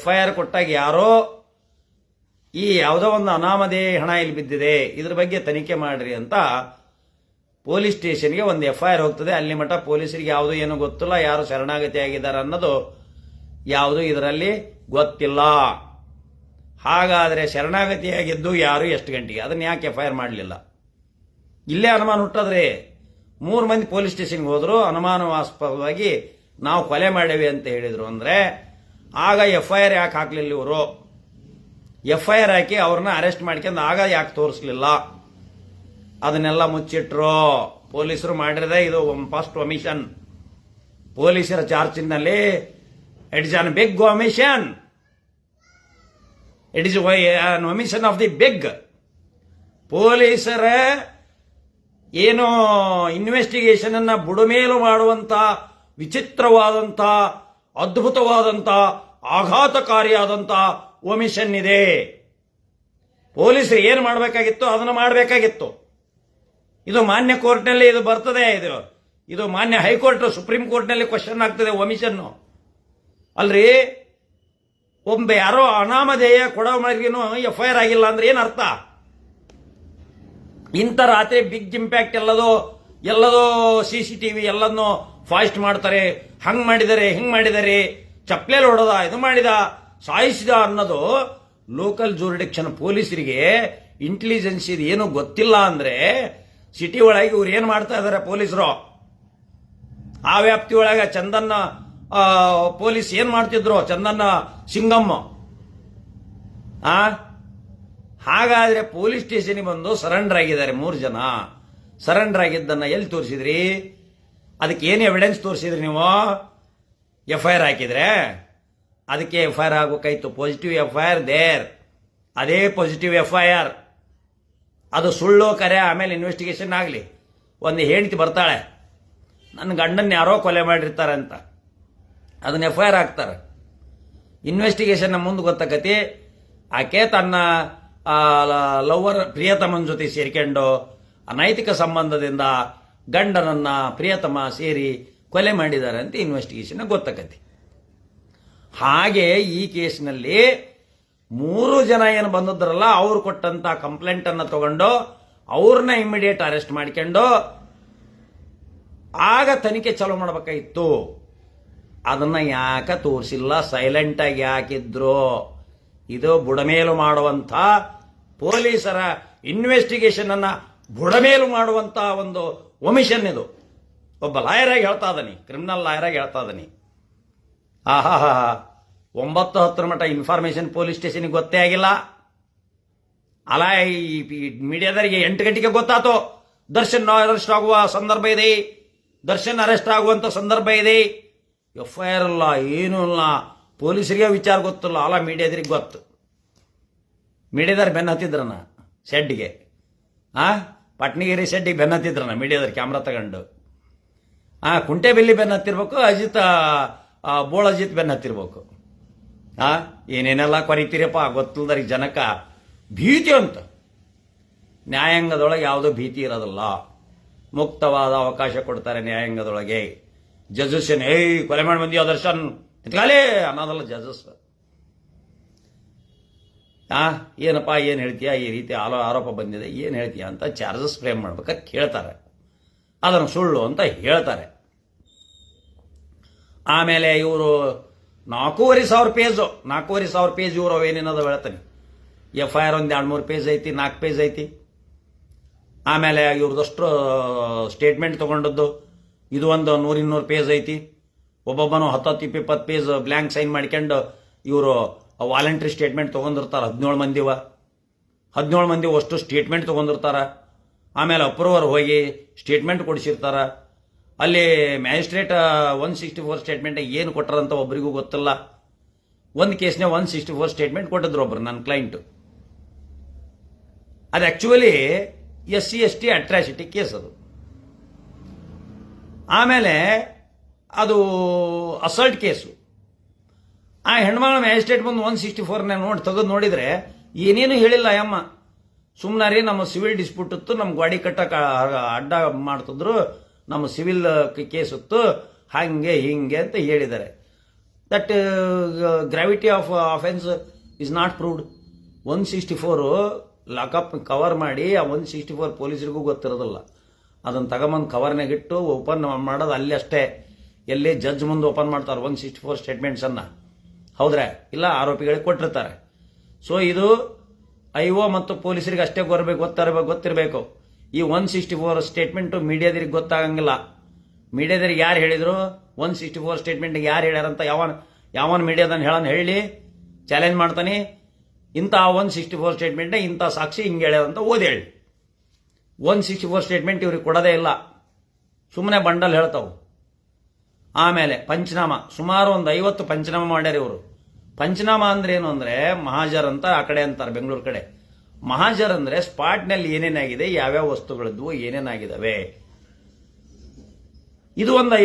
FIR ಕೊಟ್ಟಾಗ ಯಾರೋ ಈ ಯಾವುದೋ ಒಂದು ಅನಾಮಧೇಯ ಹಣ ಇಲ್ಲಿ ಬಿದ್ದಿದೆ, ಇದ್ರ ಬಗ್ಗೆ ತನಿಖೆ ಮಾಡ್ರಿ ಅಂತ ಪೊಲೀಸ್ ಸ್ಟೇಷನ್ಗೆ ಒಂದು FIR ಹೋಗ್ತದೆ. ಅಲ್ಲಿ ಮಟ್ಟ ಪೊಲೀಸರಿಗೆ ಯಾವುದು ಏನೂ ಗೊತ್ತಿಲ್ಲ, ಯಾರು ಶರಣಾಗತಿ ಆಗಿದ್ದಾರೆ ಅನ್ನೋದು ಯಾವುದು ಇದರಲ್ಲಿ ಗೊತ್ತಿಲ್ಲ. ಹಾಗಾದರೆ ಶರಣಾಗತಿಯಾಗಿದ್ದು ಯಾರು, ಎಷ್ಟು ಗಂಟೆಗೆ, ಅದನ್ನ ಯಾಕೆ FIR ಮಾಡಲಿಲ್ಲ? ಇಲ್ಲೇ ಅನುಮಾನ ಹುಟ್ಟದ್ರೆ 3 ಮಂದಿ ಪೊಲೀಸ್ ಸ್ಟೇಷನ್ಗೆ ಹೋದ್ರು, ಅನುಮಾನಾಸ್ಪದವಾಗಿ ನಾವು ಕೊಲೆ ಮಾಡೇವಿ ಅಂತ ಹೇಳಿದ್ರು. ಅಂದ್ರೆ ಆಗ FIR ಯಾಕೆ ಹಾಕ್ಲಿಲ್ಲ ಇವರು? FIR ಹಾಕಿ ಅವ್ರನ್ನ ಅರೆಸ್ಟ್ ಮಾಡ್ಕೊಂಡು ಆಗ ಯಾಕೆ ತೋರಿಸ್ಲಿಲ್ಲ? ಅದನ್ನೆಲ್ಲ ಮುಚ್ಚಿಟ್ರು. ಪೊಲೀಸರು ಮಾಡಿರದೆ ಇದು ಫಸ್ಟ್ ಒಮಿಷನ್. ಪೊಲೀಸರ ಚಾರ್ಜಿನಲ್ಲಿ it is an big omission. It is an omission of the big. ಪೊಲೀಸರ ಏನು ಇನ್ವೆಸ್ಟಿಗೇಷನ್ ಅನ್ನ ಬುಡಮೇಲು ಮಾಡುವಂತ ವಿಚಿತ್ರವಾದಂತ ಅದ್ಭುತವಾದಂತ ಆಘಾತಕಾರಿಯಾದಂತ ಒಮಿಷನ್ ಇದೆ. ಪೊಲೀಸರು ಏನು ಮಾಡಬೇಕಾಗಿತ್ತು ಅದನ್ನು ಮಾಡಬೇಕಾಗಿತ್ತು. ಇದು ಮಾನ್ಯ ಕೋರ್ಟ್ನಲ್ಲಿ ಇದು ಬರ್ತದೆ. ಇದು ಮಾನ್ಯ ಹೈಕೋರ್ಟ್ ಸುಪ್ರೀಂ ಕೋರ್ಟ್ನಲ್ಲಿ ಕ್ವಶನ್ ಆಗ್ತದೆ ಒಮಿಷನ್. ಅಲ್ರಿ, ಒಬ್ಬ ಯಾರೋ ಅನಾಮಧೇಯ ಕೊಡವರಿಗೂ FIR ಆಗಿಲ್ಲ ಅಂದ್ರೆ ಏನ್ ಅರ್ಥ? ಇಂಥ ರಾತ್ರಿ ಬಿಗ್ ಇಂಪ್ಯಾಕ್ಟ್ ಎಲ್ಲದೋ CCTV ಎಲ್ಲನೂ ಫಾಸ್ಟ್ ಮಾಡ್ತಾರೆ. ಹಂಗ್ ಮಾಡಿದರೆ ಹಿಂಗ್ ಮಾಡಿದರೆ, ಚಪ್ಲೇಲ್ ಹೊಡೆದ, ಇದು ಮಾಡಿದ, ಸಾಯಿಸಿದ ಅನ್ನೋದು ಲೋಕಲ್ ಜೂರಿಡಿಕ್ಷನ್ ಪೊಲೀಸರಿಗೆ ಇಂಟೆಲಿಜೆನ್ಸ್ ಇದು ಏನು ಗೊತ್ತಿಲ್ಲ ಅಂದ್ರೆ ಸಿಟಿ ಒಳಗೆ ಇವ್ರು ಏನ್ ಮಾಡ್ತಾ ಇದಾರೆ ಪೊಲೀಸರು? ಆ ವ್ಯಾಪ್ತಿ ಒಳಗೆ ಚಂದನ್ನ ಪೊಲೀಸ್ ಏನ್ ಮಾಡ್ತಿದ್ರು? ಚಂದನ್ನ ಸಿಂಗಮ್ಮ. ಹಾಗಾದ್ರೆ ಪೊಲೀಸ್ ಸ್ಟೇಷನ್ಗೆ ಬಂದು ಸರೆಂಡರ್ ಆಗಿದ್ದಾರೆ 3 ಜನ. ಸರೆಂಡರ್ ಆಗಿದ್ದನ್ನ ಎಲ್ಲಿ ತೋರಿಸಿದ್ರಿ? ಅದಕ್ಕೆ ಏನು ಎವಿಡೆನ್ಸ್ ತೋರಿಸಿದ್ರಿ ನೀವು? FIR ಹಾಕಿದ್ರೆ ಅದಕ್ಕೆ FIR ಆಗಬೇಕಾಯ್ತು. ಪಾಸಿಟಿವ್ FIR ದೇರ್, ಅದೇ ಪಾಸಿಟಿವ್ FIR. ಅದು ಸುಳ್ಳು ಕರೆ ಆಮೇಲೆ ಇನ್ವೆಸ್ಟಿಗೇಷನ್ ಆಗಲಿ. ಒಂದು ಹೆಂಡತಿ ಬರ್ತಾಳೆ, ನನ್ನ ಗಂಡನ್ನ ಯಾರೋ ಕೊಲೆ ಮಾಡಿರ್ತಾರೆ ಅಂತ, ಅದನ್ನ FIR ಹಾಕ್ತಾರೆ. ಇನ್ವೆಸ್ಟಿಗೇಷನ್ ಮುಂದೆ ಗೊತ್ತಾಕತಿ ಆಕೆ ತನ್ನ ಲವರ್ ಪ್ರಿಯತಮನ ಜೊತೆ ಸೇರ್ಕೊಂಡು ಅನೈತಿಕ ಸಂಬಂಧದಿಂದ ಗಂಡನನ್ನ ಪ್ರಿಯತಮ ಸೇರಿ ಕೊಲೆ ಮಾಡಿದ್ದಾರೆ ಅಂತ ಇನ್ವೆಸ್ಟಿಗೇಷನ್ ಗೊತ್ತಾಕತಿ. ಹಾಗೆ ಈ ಕೇಸ್ನಲ್ಲಿ 3 ಜನ ಏನು ಬಂದಿದ್ರಲ್ಲ, ಅವ್ರು ಕೊಟ್ಟಂತ ಕಂಪ್ಲೇಂಟ್ ಅನ್ನ ತಗೊಂಡು ಅವ್ರನ್ನ ಇಮಿಡಿಯೇಟ್ ಅರೆಸ್ಟ್ ಮಾಡ್ಕೊಂಡು ಆಗ ತನಿಖೆ ಚಾಲೂ ಮಾಡಬೇಕಾಗಿತ್ತು. ಅದನ್ನ ಯಾಕೆ ತೋರಿಸಿಲ್ಲ? ಸೈಲೆಂಟ್ ಆಗಿ ಯಾಕಿದ್ರು? ಇದು ಬುಡಮೇಲು ಮಾಡುವಂತ ಪೊಲೀಸರ ಇನ್ವೆಸ್ಟಿಗೇಷನ್ ಅನ್ನ ಬುಡಮೇಲು ಮಾಡುವಂತ ಒಂದು ಒಮಿಷನ್ ಇದು. ಒಬ್ಬ ಲಾಯರ್ ಆಗಿ ಹೇಳ್ತಾ ಇದ್ದಾನೆ, ಕ್ರಿಮಿನಲ್ ಲಾಯರ್ ಆಗಿ ಹೇಳ್ತಾ ಇದ್ದಾನೆ. 9:10 ಮಟ್ಟ ಇನ್ಫಾರ್ಮೇಶನ್ ಪೊಲೀಸ್ ಸ್ಟೇಷನ್ಗೆ ಗೊತ್ತೇ ಆಗಿಲ್ಲ. ಅಲ್ಲ, ಈ ಮೀಡಿಯಾದವರಿಗೆ 8 ಗಂಟೆಗೆ ಗೊತ್ತಾತು ದರ್ಶನ್ ಅರೆಸ್ಟ್ ಆಗುವ ಸಂದರ್ಭ ಇದೆ, ದರ್ಶನ್ ಅರೆಸ್ಟ್ ಆಗುವಂತ ಸಂದರ್ಭ ಇದೆ. FIR ಇಲ್ಲ, ಏನೂ ಇಲ್ಲ. ಪೊಲೀಸರಿಗೆ ವಿಚಾರ ಗೊತ್ತಿಲ್ಲ, ಅಲ್ಲ ಮೀಡಿಯಾದರಿಗೆ ಗೊತ್ತು. ಮೀಡಿಯಾದವ್ರು ಬೆನ್ನ ಹತ್ತಿದ್ರನ ಶೆಡ್ಗೆ, ಪಟ್ನಿಗಿರಿ ಶೆಡ್ಡಿಗೆ ಬೆನ್ನ ಹತ್ತಿದ್ರನ ಮೀಡಿಯಾದವ್ರು ಕ್ಯಾಮ್ರಾ ತಗೊಂಡು. ಕುಂಟೆಬೆಲ್ಲಿ ಬೆನ್ನ ಹತ್ತಿರ್ಬೇಕು, ಬೋಳ ಅಜಿತ್ ಬೆನ್ನ ಹತ್ತಿರ್ಬೇಕು. ಏನೇನೆಲ್ಲ ಕೊರಿತೀರಪ್ಪ ಗೊತ್ತಿಲ್ಲದರಿಗೆ ಜನಕ ಭೀತಿ ಅಂತ. ನ್ಯಾಯಾಂಗದೊಳಗೆ ಯಾವುದೋ ಭೀತಿ ಇರೋದಿಲ್ಲ. ಮುಕ್ತವಾದ ಅವಕಾಶ ಕೊಡ್ತಾರೆ ನ್ಯಾಯಾಂಗದೊಳಗೆ. ಜಜಸ್ ಕೊಲೆ ಮಾಡಿ ಬಂದಿಯೋ ದರ್ಶನ್ ನಿಂತ್ಕಾಲೇ ಅನ್ನೋದಲ್ಲ ಜಜಸ್. ಏನಪ್ಪ ಏನು ಹೇಳ್ತೀಯ, ಈ ರೀತಿ ಆರೋಪ ಬಂದಿದೆ, ಏನು ಹೇಳ್ತೀಯ ಅಂತ ಚಾರ್ಜಸ್ ಫ್ರೇಮ್ ಮಾಡ್ಬೇಕಾದ್ರೆ ಕೇಳ್ತಾರೆ, ಅದನ್ನು ಸುಳ್ಳು ಅಂತ ಹೇಳ್ತಾರೆ. ಆಮೇಲೆ ಇವರು 4,500 ಪೇಜ್ ಇವರು ಅವೇನೇನದ ಹೇಳ್ತಾನೆ. FIR ಒಂದು 2-3 ಪೇಜ್ ಐತಿ, 4 ಪೇಜ್ ಐತಿ. ಆಮೇಲೆ ಇವ್ರದಷ್ಟು ಸ್ಟೇಟ್ಮೆಂಟ್ ತಗೊಂಡದ್ದು ಇದು ಒಂದು 100-200 ಪೇಜ್ ಐತಿ. ಒಬ್ಬೊಬ್ಬನು 10-20 ಪೇಜ್ ಬ್ಲ್ಯಾಂಕ್ ಸೈನ್ ಮಾಡ್ಕೊಂಡು ಇವರು ವಾಲಂಟ್ರಿ ಸ್ಟೇಟ್ಮೆಂಟ್ ತೊಗೊಂಡಿರ್ತಾರೆ. 17 ಮಂದಿ ಅಷ್ಟು ಸ್ಟೇಟ್ಮೆಂಟ್ ತೊಗೊಂಡಿರ್ತಾರ. ಆಮೇಲೆ ಅಪ್ರೂವರ್ ಹೋಗಿ ಸ್ಟೇಟ್ಮೆಂಟ್ ಕೊಡಿಸಿರ್ತಾರ. ಅಲ್ಲಿ ಮ್ಯಾಜಿಸ್ಟ್ರೇಟ್ 164 ಸ್ಟೇಟ್ಮೆಂಟ್ ಏನು ಕೊಟ್ಟಾರಂತ ಒಬ್ಬರಿಗೂ ಗೊತ್ತಿಲ್ಲ. ಒಂದು ಕೇಸ್ನೇ 164 ಸ್ಟೇಟ್ಮೆಂಟ್ ಕೊಟ್ಟಿದ್ರು ಒಬ್ರು ನನ್ನ ಕ್ಲೈಂಟ್. ಅದು ಆಕ್ಚುಲಿ SC/ST ಅಟ್ರಾಸಿಟಿ ಕೇಸ್ ಅದು. ಆಮೇಲೆ ಅದು ಅಸಲ್ಟ್ ಕೇಸು. ಆ ಹೆಣ್ಮಗಳ ಮ್ಯಾಜಿಸ್ಟ್ರೇಟ್ ಬಂದು 164 ತೆಗೆದು ನೋಡಿದ್ರೆ ಏನೇನು ಹೇಳಿಲ್ಲ ಅಯ್ಯಮ್ಮ. ಸುಮ್ಮನಾರಿ ನಮ್ಮ ಸಿವಿಲ್ ಡಿಸ್ಪ್ಯೂಟ್ ಇತ್ತು, ನಮ್ಮ ಗಾಡಿ ಕಟ್ಟಕ್ಕೆ ಅಡ್ಡ ಮಾಡ್ತಿದ್ರು, ನಮ್ಮ ಸಿವಿಲ್ ಕೇಸ್ ಇತ್ತು, ಹಾಗೆ ಹಿಂಗೆ ಅಂತ ಹೇಳಿದ್ದಾರೆ. That gravity of offence is not proved. 164 lockup cover ಮಾಡಿ ಆ 164 ಪೊಲೀಸರಿಗೂ ಗೊತ್ತಿರೋದಿಲ್ಲ. ಅದನ್ನು ತಗೊಂಬಂದು ಕವರ್ನಾಗಿಟ್ಟು ಓಪನ್ ಮಾಡೋದು ಅಲ್ಲಿ ಅಷ್ಟೇ. ಎಲ್ಲಿ ಜಡ್ಜ್ ಮುಂದೆ ಓಪನ್ ಮಾಡ್ತಾರೆ 164 ಸ್ಟೇಟ್ಮೆಂಟ್ಸನ್ನು. ಹೌದ್ರಾ? ಇಲ್ಲ, ಆರೋಪಿಗಳಿಗೆ ಕೊಟ್ಟಿರ್ತಾರೆ. ಸೊ ಇದು IO ಮತ್ತು ಪೊಲೀಸರಿಗೆ ಅಷ್ಟೇ ಗೊತ್ತಿರಬೇಕು. ಈ 164 ಸ್ಟೇಟ್ಮೆಂಟು ಮೀಡಿಯಾದರಿಗೆ ಗೊತ್ತಾಗಂಗಿಲ್ಲ. ಮೀಡಿಯಾದರಿಗೆ ಯಾರು ಹೇಳಿದ್ರು 164 ಸ್ಟೇಟ್ಮೆಂಟ್ ಯಾರು ಹೇಳ್ಯಾರಂತ ಯಾವನ ಮೀಡಿಯಾದನ್ನು ಹೇಳಿ ಚಾಲೆಂಜ್ ಮಾಡ್ತಾನೆ. ಇಂಥ 164 ಸ್ಟೇಟ್ಮೆಂಟ್ ಇಂಥ ಸಾಕ್ಷಿ ಹಿಂಗೆ ಹೇಳ್ಯಾರಂತ ಓದಿ ಹೇಳಿ. 164 ಸ್ಟೇಟ್ಮೆಂಟ್ ಇವ್ರಿಗೆ ಕೊಡೋದೇ ಇಲ್ಲ, ಸುಮ್ಮನೆ ಬಂಡಲ್ ಹೇಳ್ತಾವು. ಆಮೇಲೆ ಪಂಚನಾಮ, ಸುಮಾರು ಒಂದು 50 ಪಂಚನಾಮ ಮಾಡ್ಯಾರ ಇವರು. ಪಂಚನಾಮ ಅಂದ್ರೆ ಏನು ಅಂದ್ರೆ ಮಹಾಜರ್ ಅಂತ ಆ ಕಡೆ ಅಂತಾರೆ, ಬೆಂಗಳೂರು ಕಡೆ. ಮಹಾಜರ್ ಅಂದ್ರೆ ಸ್ಪಾಟ್ನಲ್ಲಿ ಏನೇನಾಗಿದೆ, ಯಾವ್ಯಾವ ವಸ್ತುಗಳಿದ್ವು, ಏನೇನಾಗಿದ್ದಾವೆ. ಇದು ಒಂದು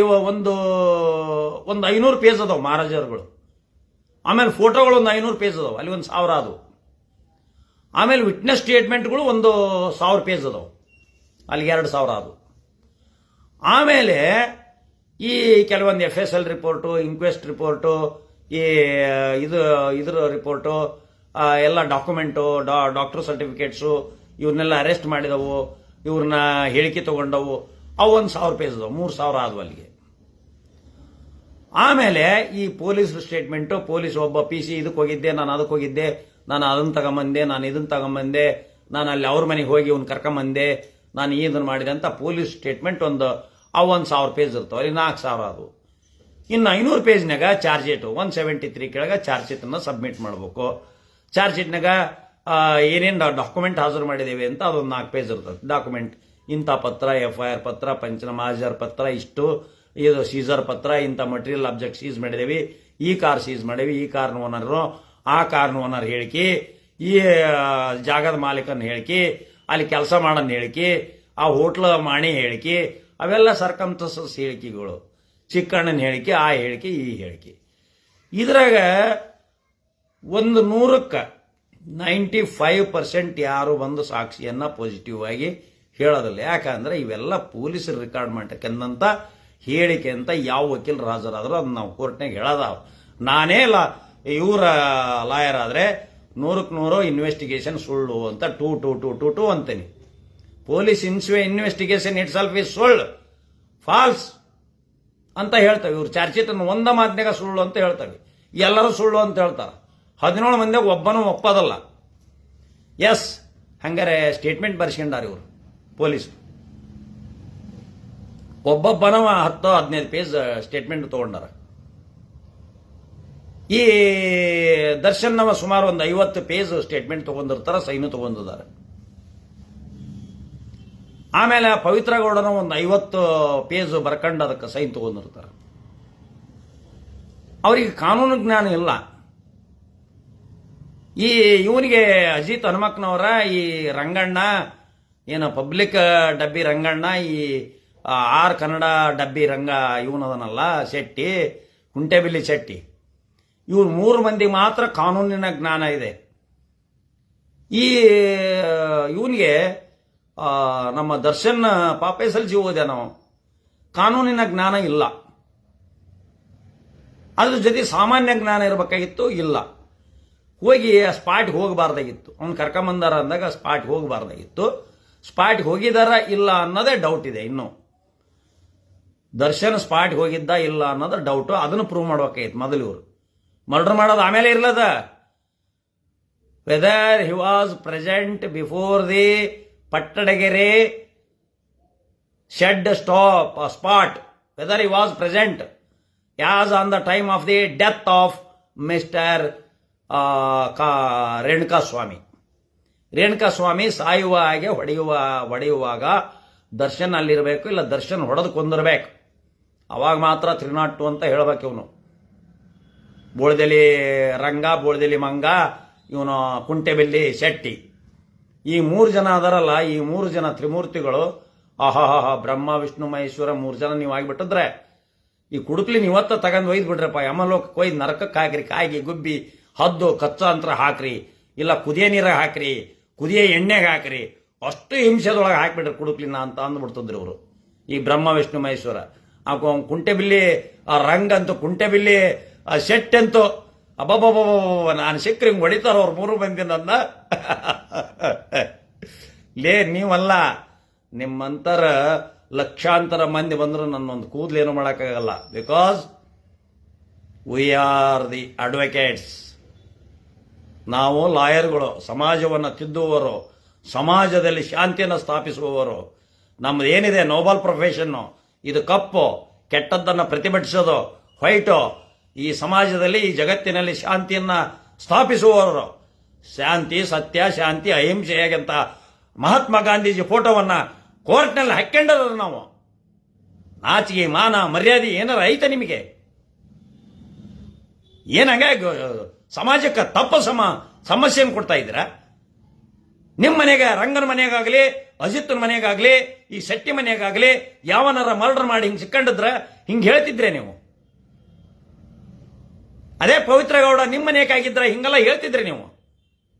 500 ಪೇಜ್ ಅದಾವ ಮಹಾರಾಜರುಗಳು. ಆಮೇಲೆ ಫೋಟೋಗಳು ಒಂದು 500 ಪೇಜ್ ಅದಾವ, ಅಲ್ಲಿ 1,000 ಅದು. ಆಮೇಲೆ ವಿಟ್ನೆಸ್ ಸ್ಟೇಟ್ಮೆಂಟ್ಗಳು ಒಂದು 1,000 ಪೇಜ್ ಅದಾವ, ಅಲ್ಲಿ 2,000 ಅದು. ಆಮೇಲೆ ಈ ಕೆಲವೊಂದು FSL ರಿಪೋರ್ಟು, ಇನ್ಕ್ವೆಸ್ಟ್ ರಿಪೋರ್ಟು, ಈ ಇದ್ರ ರಿಪೋರ್ಟು, ಎಲ್ಲ ಡಾಕ್ಯುಮೆಂಟು, ಡಾಕ್ಟರ್ ಸರ್ಟಿಫಿಕೇಟ್ಸು, ಇವ್ರನ್ನೆಲ್ಲ ಅರೆಸ್ಟ್ ಮಾಡಿದವು, ಇವ್ರನ್ನ ಹೇಳಿಕೆ ತಗೊಂಡವು, ಅವು 1,000 ಪೇಜ್ ಅದಾವ, 3,000 ಆದವು ಅಲ್ಲಿಗೆ. ಆಮೇಲೆ ಈ ಪೊಲೀಸ್ ಸ್ಟೇಟ್ಮೆಂಟು, ಪೊಲೀಸ್ ಒಬ್ಬ PC ಇದಕ್ಕೆ ಹೋಗಿದ್ದೆ, ನಾನು ಅದಕ್ಕೆ ಹೋಗಿದ್ದೆ, ನಾನು ಅದನ್ನು ತಗೊಂಬಂದೆ, ನಾನು ಇದನ್ನು ತಗೊಂಬಂದೆ, ನಾನು ಅಲ್ಲಿ ಅವ್ರ ಮನೆಗೆ ಹೋಗಿ ಇವ್ನು ಕರ್ಕೊಂಬಂದೆ, ನಾನು ಇದನ್ನು ಮಾಡಿದೆ ಅಂತ ಪೊಲೀಸ್ ಸ್ಟೇಟ್ಮೆಂಟ್ ಅವು 1,000 ಪೇಜ್ ಇರ್ತಾವೆ, ಅಲ್ಲಿ 4,000 ಅದು. ಇನ್ನು 500 ಪೇಜ್ನಾಗ ಚಾರ್ಜ್ ಶೀಟ್ 173 ಕೆಳಗೆ ಚಾರ್ಜ್ ಶೀಟನ್ನು ಸಬ್ಮಿಟ್ ಮಾಡಬೇಕು. ಚಾರ್ಜ್ ಶೀಟ್ನಾಗ ಏನೇನು ಡಾಕ್ಯುಮೆಂಟ್ ಹಾಜರು ಮಾಡಿದ್ದೇವೆ ಅಂತ ಅದೊಂದು 4 ಪೇಜ್ ಇರ್ತದೆ. ಡಾಕ್ಯುಮೆಂಟ್ ಇಂಥ ಪತ್ರ, FIR ಪತ್ರ, ಪಂಚನಾಮ ಹಾಜರ್ ಪತ್ರ, ಇಷ್ಟು, ಇದು ಸೀಸರ್ ಪತ್ರ, ಇಂಥ ಮಟೀರಿಯಲ್ ಆಬ್ಜೆಕ್ಟ್ ಸೀಸ್ ಮಾಡಿದೇವಿ, ಈ ಕಾರ್ ಸೀಸ್ ಮಾಡೇವಿ, ಈ ಕಾರ್ನ ಓನರು, ಆ ಕಾರ್ನ ಓನರ್ ಹೇಳಿಕೆ, ಈ ಜಾಗದ ಮಾಲೀಕನ ಹೇಳಿಕೆ, ಅಲ್ಲಿ ಕೆಲಸ ಮಾಡೋನ್ ಹೇಳಿಕೆ, ಆ ಹೋಟ್ಲ ಮಾಣಿ ಹೇಳಿಕೆ, ಅವೆಲ್ಲ ಸರ್ಕಮ್ಸ್ಟೆನ್ಸಸ್ ಹೇಳಿಕೆಗಳು. ಚಿಕ್ಕಣ್ಣನ ಹೇಳಿಕೆ, ಆ ಹೇಳಿಕೆ, ಈ ಹೇಳಿಕೆ. ಇದ್ರಾಗ 100ಕ್ಕೆ 95% ಯಾರು ಬಂದು ಸಾಕ್ಷಿಯನ್ನ ಪಾಸಿಟಿವ್ ಆಗಿ ಹೇಳೋದಿಲ್ಲ. ಯಾಕಂದ್ರೆ ಇವೆಲ್ಲ ಪೊಲೀಸರು ರೆಕಾರ್ಡ್ ಮಾಡತಕ್ಕಂಥ ಹೇಳಿಕೆ ಅಂತ ಯಾವ ವಕೀಲರು ಹಾಜರಾದ್ರು ಅದನ್ನ ನಾವು ಕೋರ್ಟ್ನಾಗ ಹೇಳೋದಾವ. ನಾನೇ ಇವರ ಲಾಯರ್ ಆದ್ರೆ 100ಕ್ಕೆ 100 ಇನ್ವೆಸ್ಟಿಗೇಷನ್ ಸುಳ್ಳು ಅಂತ 2 ಅಂತೀನಿ. Police investigation it self is ಸುಳ್ಳು, ಫಾಲ್ಸ್ ಅಂತ ಹೇಳ್ತವೆ. ಇವ್ರು ಚಾರ್ಜ್ ಶೀಟ್ ಒಂದ ಮಾತಿನಾಗ ಸುಳ್ಳು ಅಂತ ಹೇಳ್ತವೆ, ಎಲ್ಲರೂ ಸುಳ್ಳು ಅಂತ ಹೇಳ್ತಾರೆ. 17 ಮಂದಿಯಾಗ ಒಬ್ಬನೂ ಒಪ್ಪದಲ್ಲ. ಎಸ್, ಹಂಗಾರೆ ಸ್ಟೇಟ್ಮೆಂಟ್ ಬರ್ಸ್ಕೊಂಡಾರ ಇವರು ಪೊಲೀಸ್. ಒಬ್ಬೊಬ್ಬನವ 10-15 ಪೇಜ್ ಸ್ಟೇಟ್ಮೆಂಟ್ ತಗೊಂಡಾರ. ಈ ದರ್ಶನ್ನವ ಸುಮಾರು ಒಂದು 50 ಪೇಜ್ ಸ್ಟೇಟ್ಮೆಂಟ್ ತಗೊಂಡಿರ್ತಾರ, ಸೈನು ತಗೊಂಡಿದ್ದಾರೆ. ಆಮೇಲೆ ಪವಿತ್ರ ಗೌಡನ ಒಂದು 50 ಪೇಜ್ ಬರ್ಕಂಡು ಅದಕ್ಕೆ ಸೈನ್ ತಗೊಂಡಿರ್ತಾರೆ. ಅವರಿಗೆ ಕಾನೂನು ಜ್ಞಾನ ಇಲ್ಲ. ಈ ಇವನಿಗೆ ಅಜಿತ್ ಹನುಮಕ್ನವರ ಈ ರಂಗಣ್ಣ ಏನು ಪಬ್ಲಿಕ್ ಡಬ್ಬಿ ರಂಗಣ್ಣ, ಈ ಆರ್ ಕನ್ನಡ ಡಬ್ಬಿ ರಂಗ ಇವನದನಲ್ಲ ಶೆಟ್ಟಿ, ಕುಂಟೆಬಿಲ್ಲಿ ಶೆಟ್ಟಿ, ಇವ್ರು 3 ಮಂದಿ ಮಾತ್ರ ಕಾನೂನಿನ ಜ್ಞಾನ ಇದೆ. ಈ ಇವನಿಗೆ ನಮ್ಮ ದರ್ಶನ್ ಪಾಪ SLG ಓದ್ಯ ನಾವು, ಕಾನೂನಿನ ಜ್ಞಾನ ಇಲ್ಲ. ಅದ್ರ ಜೊತೆ ಸಾಮಾನ್ಯ ಜ್ಞಾನ ಇರಬೇಕಾಗಿತ್ತು, ಇಲ್ಲ. ಹೋಗಿ ಸ್ಪಾಟ್ಗೆ ಹೋಗಬಾರ್ದಾಗಿತ್ತು. ಅವ್ನು ಕರ್ಕೊಂಬಂದಾರ ಅಂದಾಗ ಸ್ಪಾಟ್ಗೆ ಹೋಗಬಾರ್ದಾಗಿತ್ತು. ಸ್ಪಾಟ್ಗೆ ಹೋಗಿದಾರ ಇಲ್ಲ ಅನ್ನೋದೇ ಡೌಟ್ ಇದೆ. ಇನ್ನು ದರ್ಶನ್ ಸ್ಪಾಟ್ಗೆ ಹೋಗಿದ್ದ ಇಲ್ಲ ಅನ್ನೋದು ಡೌಟು. ಅದನ್ನು ಪ್ರೂವ್ ಮಾಡ್ಬೇಕಾಗಿತ್ತು ಮೊದಲು ಇವರು. ಮರ್ಡರ್ ಮಾಡೋದು ಆಮೇಲೆ ಇರ್ಲದ. Whether he was present before the Pattanagere shed spot, whether he was present as on the time of the death of Mr. Renuka Swamy. Renuka Swamy ಸಾಯುವ ಹಾಗೆ ಹೊಡೆಯುವಾಗ ದರ್ಶನ್ ಅಲ್ಲಿರಬೇಕು, ಇಲ್ಲ ದರ್ಶನ್ ಹೊಡೆದು ಕೊಂದಿರಬೇಕು. ಅವಾಗ ಮಾತ್ರ 302 ಅಂತ ಹೇಳಬೇಕು. ಇವನು ಬೋಳ್ದೆಲಿ ರಂಗ, ಬೋಳ್ದೆಲಿ ಮಂಗ, ಇವನು ಕುಂಟೆಬೆಲ್ಲಿ ಶೆಟ್ಟಿ, ಈ 3 ಜನ ಅದರಲ್ಲ. ಈ 3 ಜನ ತ್ರಿಮೂರ್ತಿಗಳು, ಆಹಾಹಾ, ಬ್ರಹ್ಮ ವಿಷ್ಣು ಮಹೇಶ್ವರ 3 ಜನ ನೀವು ಆಗಿಬಿಟ್ಟಿದ್ರೆ ಈ ಕುಡುಕ್ಲಿ ಇವತ್ತ ತಗೊಂಡು ಒಯ್ದು ಬಿಡ್ರಪ್ಪ. ಯಮಲೋಕಕ್ಕೆ ಒಯ್ದು ನರಕಕ್ಕೆ ಹಾಕ್ರಿ. ಕಾಯಿಗೆ ಗುಬ್ಬಿ ಹದ್ದು ಕಚ್ಚ ಅಂತ ಹಾಕ್ರಿ, ಇಲ್ಲ ಕುದಿಯ ನೀರಾಗ ಹಾಕ್ರಿ, ಕುದಿಯ ಎಣ್ಣೆಗೆ ಹಾಕ್ರಿ, ಅಷ್ಟು ಹಿಂಸೆದೊಳಗೆ ಹಾಕಿಬಿಡ್ರಿ ಕುಡುಕ್ಲಿನ ಅಂತ ಅಂದ್ಬಿಡ್ತಿದ್ರು ಇವರು, ಈ ಬ್ರಹ್ಮ ವಿಷ್ಣು ಮಹೇಶ್ವರ. ಕುಂಟೆಬಿಲ್ಲಿ ಆ ರಂಗಂತೂ, ಕುಂಟೆಬಿಲ್ಲಿ ಆ ಶೆಟ್ ಅಂತೂ ಅಬ್ಬಬ್ಬ, ನಾನು ಸಿಕ್ಕರೆ ಹಿಂಗೆ ಹೊಡಿತಾರ ಅವ್ರು 3 ಮಂದಿ ನನ್ನ. ಲೇ ನೀವಲ್ಲ, ನಿಮ್ಮಂತರ ಲಕ್ಷಾಂತರ ಮಂದಿ ಬಂದರೂ ನನ್ನೊಂದು ಕೂದಲೇನು ಮಾಡೋಕ್ಕಾಗಲ್ಲ. Because we are the advocates. ನಾವು ಲಾಯರ್ಗಳು, ಸಮಾಜವನ್ನು ತಿದ್ದುವವರು, ಸಮಾಜದಲ್ಲಿ ಶಾಂತಿಯನ್ನು ಸ್ಥಾಪಿಸುವವರು. ನಮ್ದು ಏನಿದೆ ನೋಬಲ್ ಪ್ರೊಫೆಷನ್ನು, ಇದು ಕಪ್ಪು, ಕೆಟ್ಟದ್ದನ್ನು ಪ್ರತಿಭಟಿಸೋದು ವೈಟು. ಈ ಸಮಾಜದಲ್ಲಿ, ಈ ಜಗತ್ತಿನಲ್ಲಿ ಶಾಂತಿಯನ್ನು ಸ್ಥಾಪಿಸುವವರು. ಶಾಂತಿ, ಸತ್ಯ, ಶಾಂತಿ, ಅಹಿಂಸೆಯಾಗಂತ ಮಹಾತ್ಮ ಗಾಂಧೀಜಿ ಫೋಟೋವನ್ನು ಕೋರ್ಟ್ನಲ್ಲಿ ಹಾಕ್ಕೊಂಡ್ರು ನಾವು. ನಾಚಿಗೆ, ಮಾನ, ಮರ್ಯಾದೆ ಏನಾರ ಐತೆ ನಿಮಗೆ? ಏನಂಗೆ ಸಮಾಜಕ್ಕೆ ತಪ್ಪು ಸಮಸ್ಯೆಯನ್ನು ಕೊಡ್ತಾ ಇದ್ದೀರಾ? ನಿಮ್ಮ ಮನೆಗೆ, ರಂಗನ ಮನೆಗಾಗಲಿ, ಅಜಿತ್ನ ಮನೆಗಾಗಲಿ, ಈ ಶೆಟ್ಟಿ ಮನೆಗಾಗಲಿ ಯಾವನಾರ ಮರ್ಡರ್ ಮಾಡಿ ಹಿಂಗೆ ಸಿಕ್ಕಂಡಿದ್ರೆ ಹಿಂಗೆ ಹೇಳ್ತಿದ್ರೆ ನೀವು? ಅದೇ ಪವಿತ್ರ ಗೌಡ ನಿಮ್ಮ ಮನೆಗಾಗಿದ್ರೆ ಹಿಂಗೆಲ್ಲ ಹೇಳ್ತಿದ್ರೆ ನೀವು?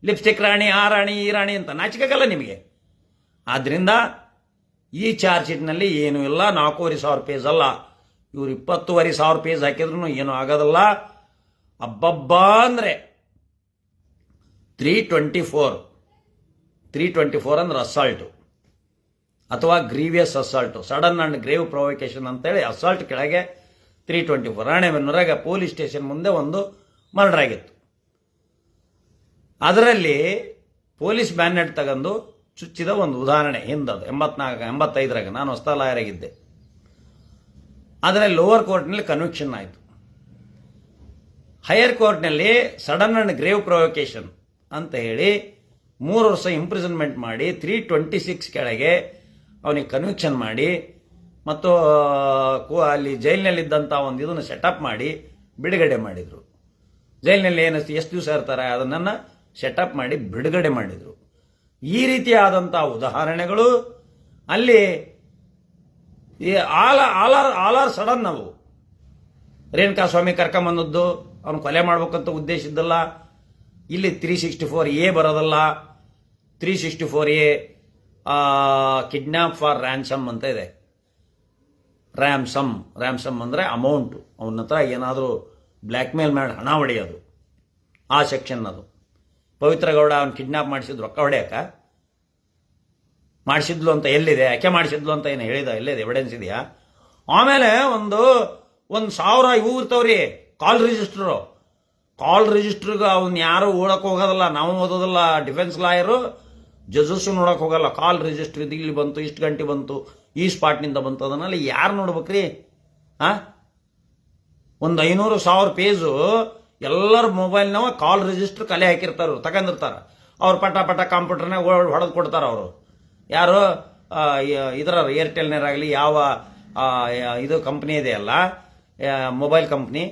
ಲಿಪ್ಸ್ಟಿಕ್ ರಾಣಿ, ಆ ರಾಣಿ, ಈ ರಾಣಿ ಅಂತ ನಾಚಿಕಾಗಲ್ಲ ನಿಮಗೆ? ಆದ್ರಿಂದ ಈ ಚಾರ್ಜ್ ಶೀಟ್ನಲ್ಲಿ ಏನೂ ಇಲ್ಲ. 4,500 ಪೇಜ್ ಅಲ್ಲ, ಇವ್ರು 20,500 ಪೇಜ್ ಹಾಕಿದ್ರು ಏನೂ ಆಗೋದಲ್ಲ. ಅಬ್ಬಬ್ಬಾ ಅಂದ್ರೆ 324 ಅಂದ್ರೆ ಅಸಾಲ್ಟು ಅಥವಾ grievous assault, sudden and grave provocation ಅಂತೇಳಿ ಅಸಾಲ್ಟ್ ಕೆಳಗೆ 324. ರಾಣೆಬೆನ್ನೂರಾಗ ಪೊಲೀಸ್ ಸ್ಟೇಷನ್ ಮುಂದೆ ಒಂದು ಮರ್ಡರ್ ಆಗಿತ್ತು. ಅದರಲ್ಲಿ ಪೊಲೀಸ್ ಬ್ಯಾನೆಟ್ ತಗೊಂಡು ಚುಚ್ಚಿದ ಒಂದು ಉದಾಹರಣೆ ಹಿಂದದು 85ರಾಗ ನಾನು ಹೊಸ ಲಾಯರ್ ಆಗಿದ್ದೆ. ಅದರಲ್ಲಿ ಲೋವರ್ ಕೋರ್ಟ್ನಲ್ಲಿ ಕನ್ವಿಕ್ಷನ್ ಆಯಿತು. ಹೈಯರ್ ಕೋರ್ಟ್ನಲ್ಲಿ ಸಡನ್ ಅಂಡ್ ಗ್ರೇವ್ ಪ್ರೊವೊಕೇಶನ್ ಅಂತ ಹೇಳಿ 3 ವರ್ಷ ಇಂಪ್ರಿಸನ್ಮೆಂಟ್ ಮಾಡಿ 326 ಕೆಳಗೆ ಅವನಿಗೆ ಕನ್ವಿಕ್ಷನ್ ಮಾಡಿ ಮತ್ತು ಅಲ್ಲಿ ಜೈಲಿನಲ್ಲಿದ್ದಂಥ ಒಂದು ಇದನ್ನು ಸೆಟಪ್ ಮಾಡಿ ಬಿಡುಗಡೆ ಮಾಡಿದರು. ಜೈಲಿನಲ್ಲಿ ಎಷ್ಟು ದಿವಸ ಇರ್ತಾರೆ ಅದನ್ನು ಸೆಟಪ್ ಮಾಡಿ ಬಿಡುಗಡೆ ಮಾಡಿದರು. ಈ ರೀತಿಯಾದಂಥ ಉದಾಹರಣೆಗಳು ಅಲ್ಲಿ ಆಲ್ ಆರ್ ಸಡನ್. ನಾವು ರೇಣುಕಾ ಸ್ವಾಮಿ ಕರ್ಕೊಂಬಂದದ್ದು ಅವನು ಕೊಲೆ ಮಾಡ್ಬೇಕಂತ ಉದ್ದೇಶ ಇದ್ದಲ್ಲ. ಇಲ್ಲಿ 364A ಬರೋದಲ್ಲ. 364A kidnap for ransom ಅಂತ ಇದೆ. ರ್ಯಾನ್ಸಮ್ ಅಂದರೆ ಅಮೌಂಟು, ಅವನ ಹತ್ರ ಏನಾದರೂ ಬ್ಲ್ಯಾಕ್ ಮೇಲ್ ಮಾಡಿ ಹಣ ಹೊಡೆಯೋದು, ಆ ಸೆಕ್ಷನ್ ಅದು. ಪವಿತ್ರ ಗೌಡ ಅವ್ನು ಕಿಡ್ನಾಪ್ ಮಾಡಿಸಿದ್ರು, ರೊಕ್ಕ ಹೊಡೆಯಕ ಮಾಡಿಸಿದ್ಲು ಅಂತ ಎಲ್ಲಿದೆ? ಯಾಕೆ ಮಾಡಿಸಿದ್ಲು ಅಂತ ಏನು ಹೇಳಿದ? ಎಲ್ಲಿದೆ ಎವಿಡೆನ್ಸ್ ಇದೆಯಾ? ಆಮೇಲೆ ಒಂದು 1,000 ಇವು ಇರ್ತಾವ್ರಿ ಕಾಲ್ ರಿಜಿಸ್ಟ್ರಿಗೆ. ಅವ್ನು ಯಾರು ಓಡಕ್ಕೆ ಹೋಗೋದಲ್ಲ, ನಾವು ಓದೋದಲ್ಲ, ಡಿಫೆನ್ಸ್ ಲಾಯರು ಜಜಸ್ಸು ನೋಡಕ್ಕೆ ಹೋಗಲ್ಲ. ಕಾಲ್ ರಿಜಿಸ್ಟ್ರ್ ಇದು ಇಲ್ಲಿ ಬಂತು, ಇಷ್ಟು ಗಂಟೆ ಬಂತು, ಈ ಸ್ಪಾಟ್ನಿಂದ ಬಂತು, ಅದನ್ನೆಲ್ಲ ಯಾರು ನೋಡ್ಬೇಕ್ರಿ? ಒಂದು 500,000 ಪೇಜು ಎಲ್ಲರ ಮೊಬೈಲ್ನವ ಕಾಲ್ ರಿಜಿಸ್ಟರ್ ಕಲೆ ಹಾಕಿರ್ತಾರ, ತಗೊಂಡಿರ್ತಾರ. ಅವ್ರು ಪಟ ಕಂಪ್ಯೂಟರ್ನಾಗ ಹೊಡೆದು ಕೊಡ್ತಾರ. ಅವರು ಯಾರು ಇದರ ಏರ್ಟೆಲ್ನಾಗಲಿ ಯಾವ ಇದು ಕಂಪ್ನಿ ಇದೆಯಲ್ಲ, ಮೊಬೈಲ್ ಕಂಪ್ನಿ,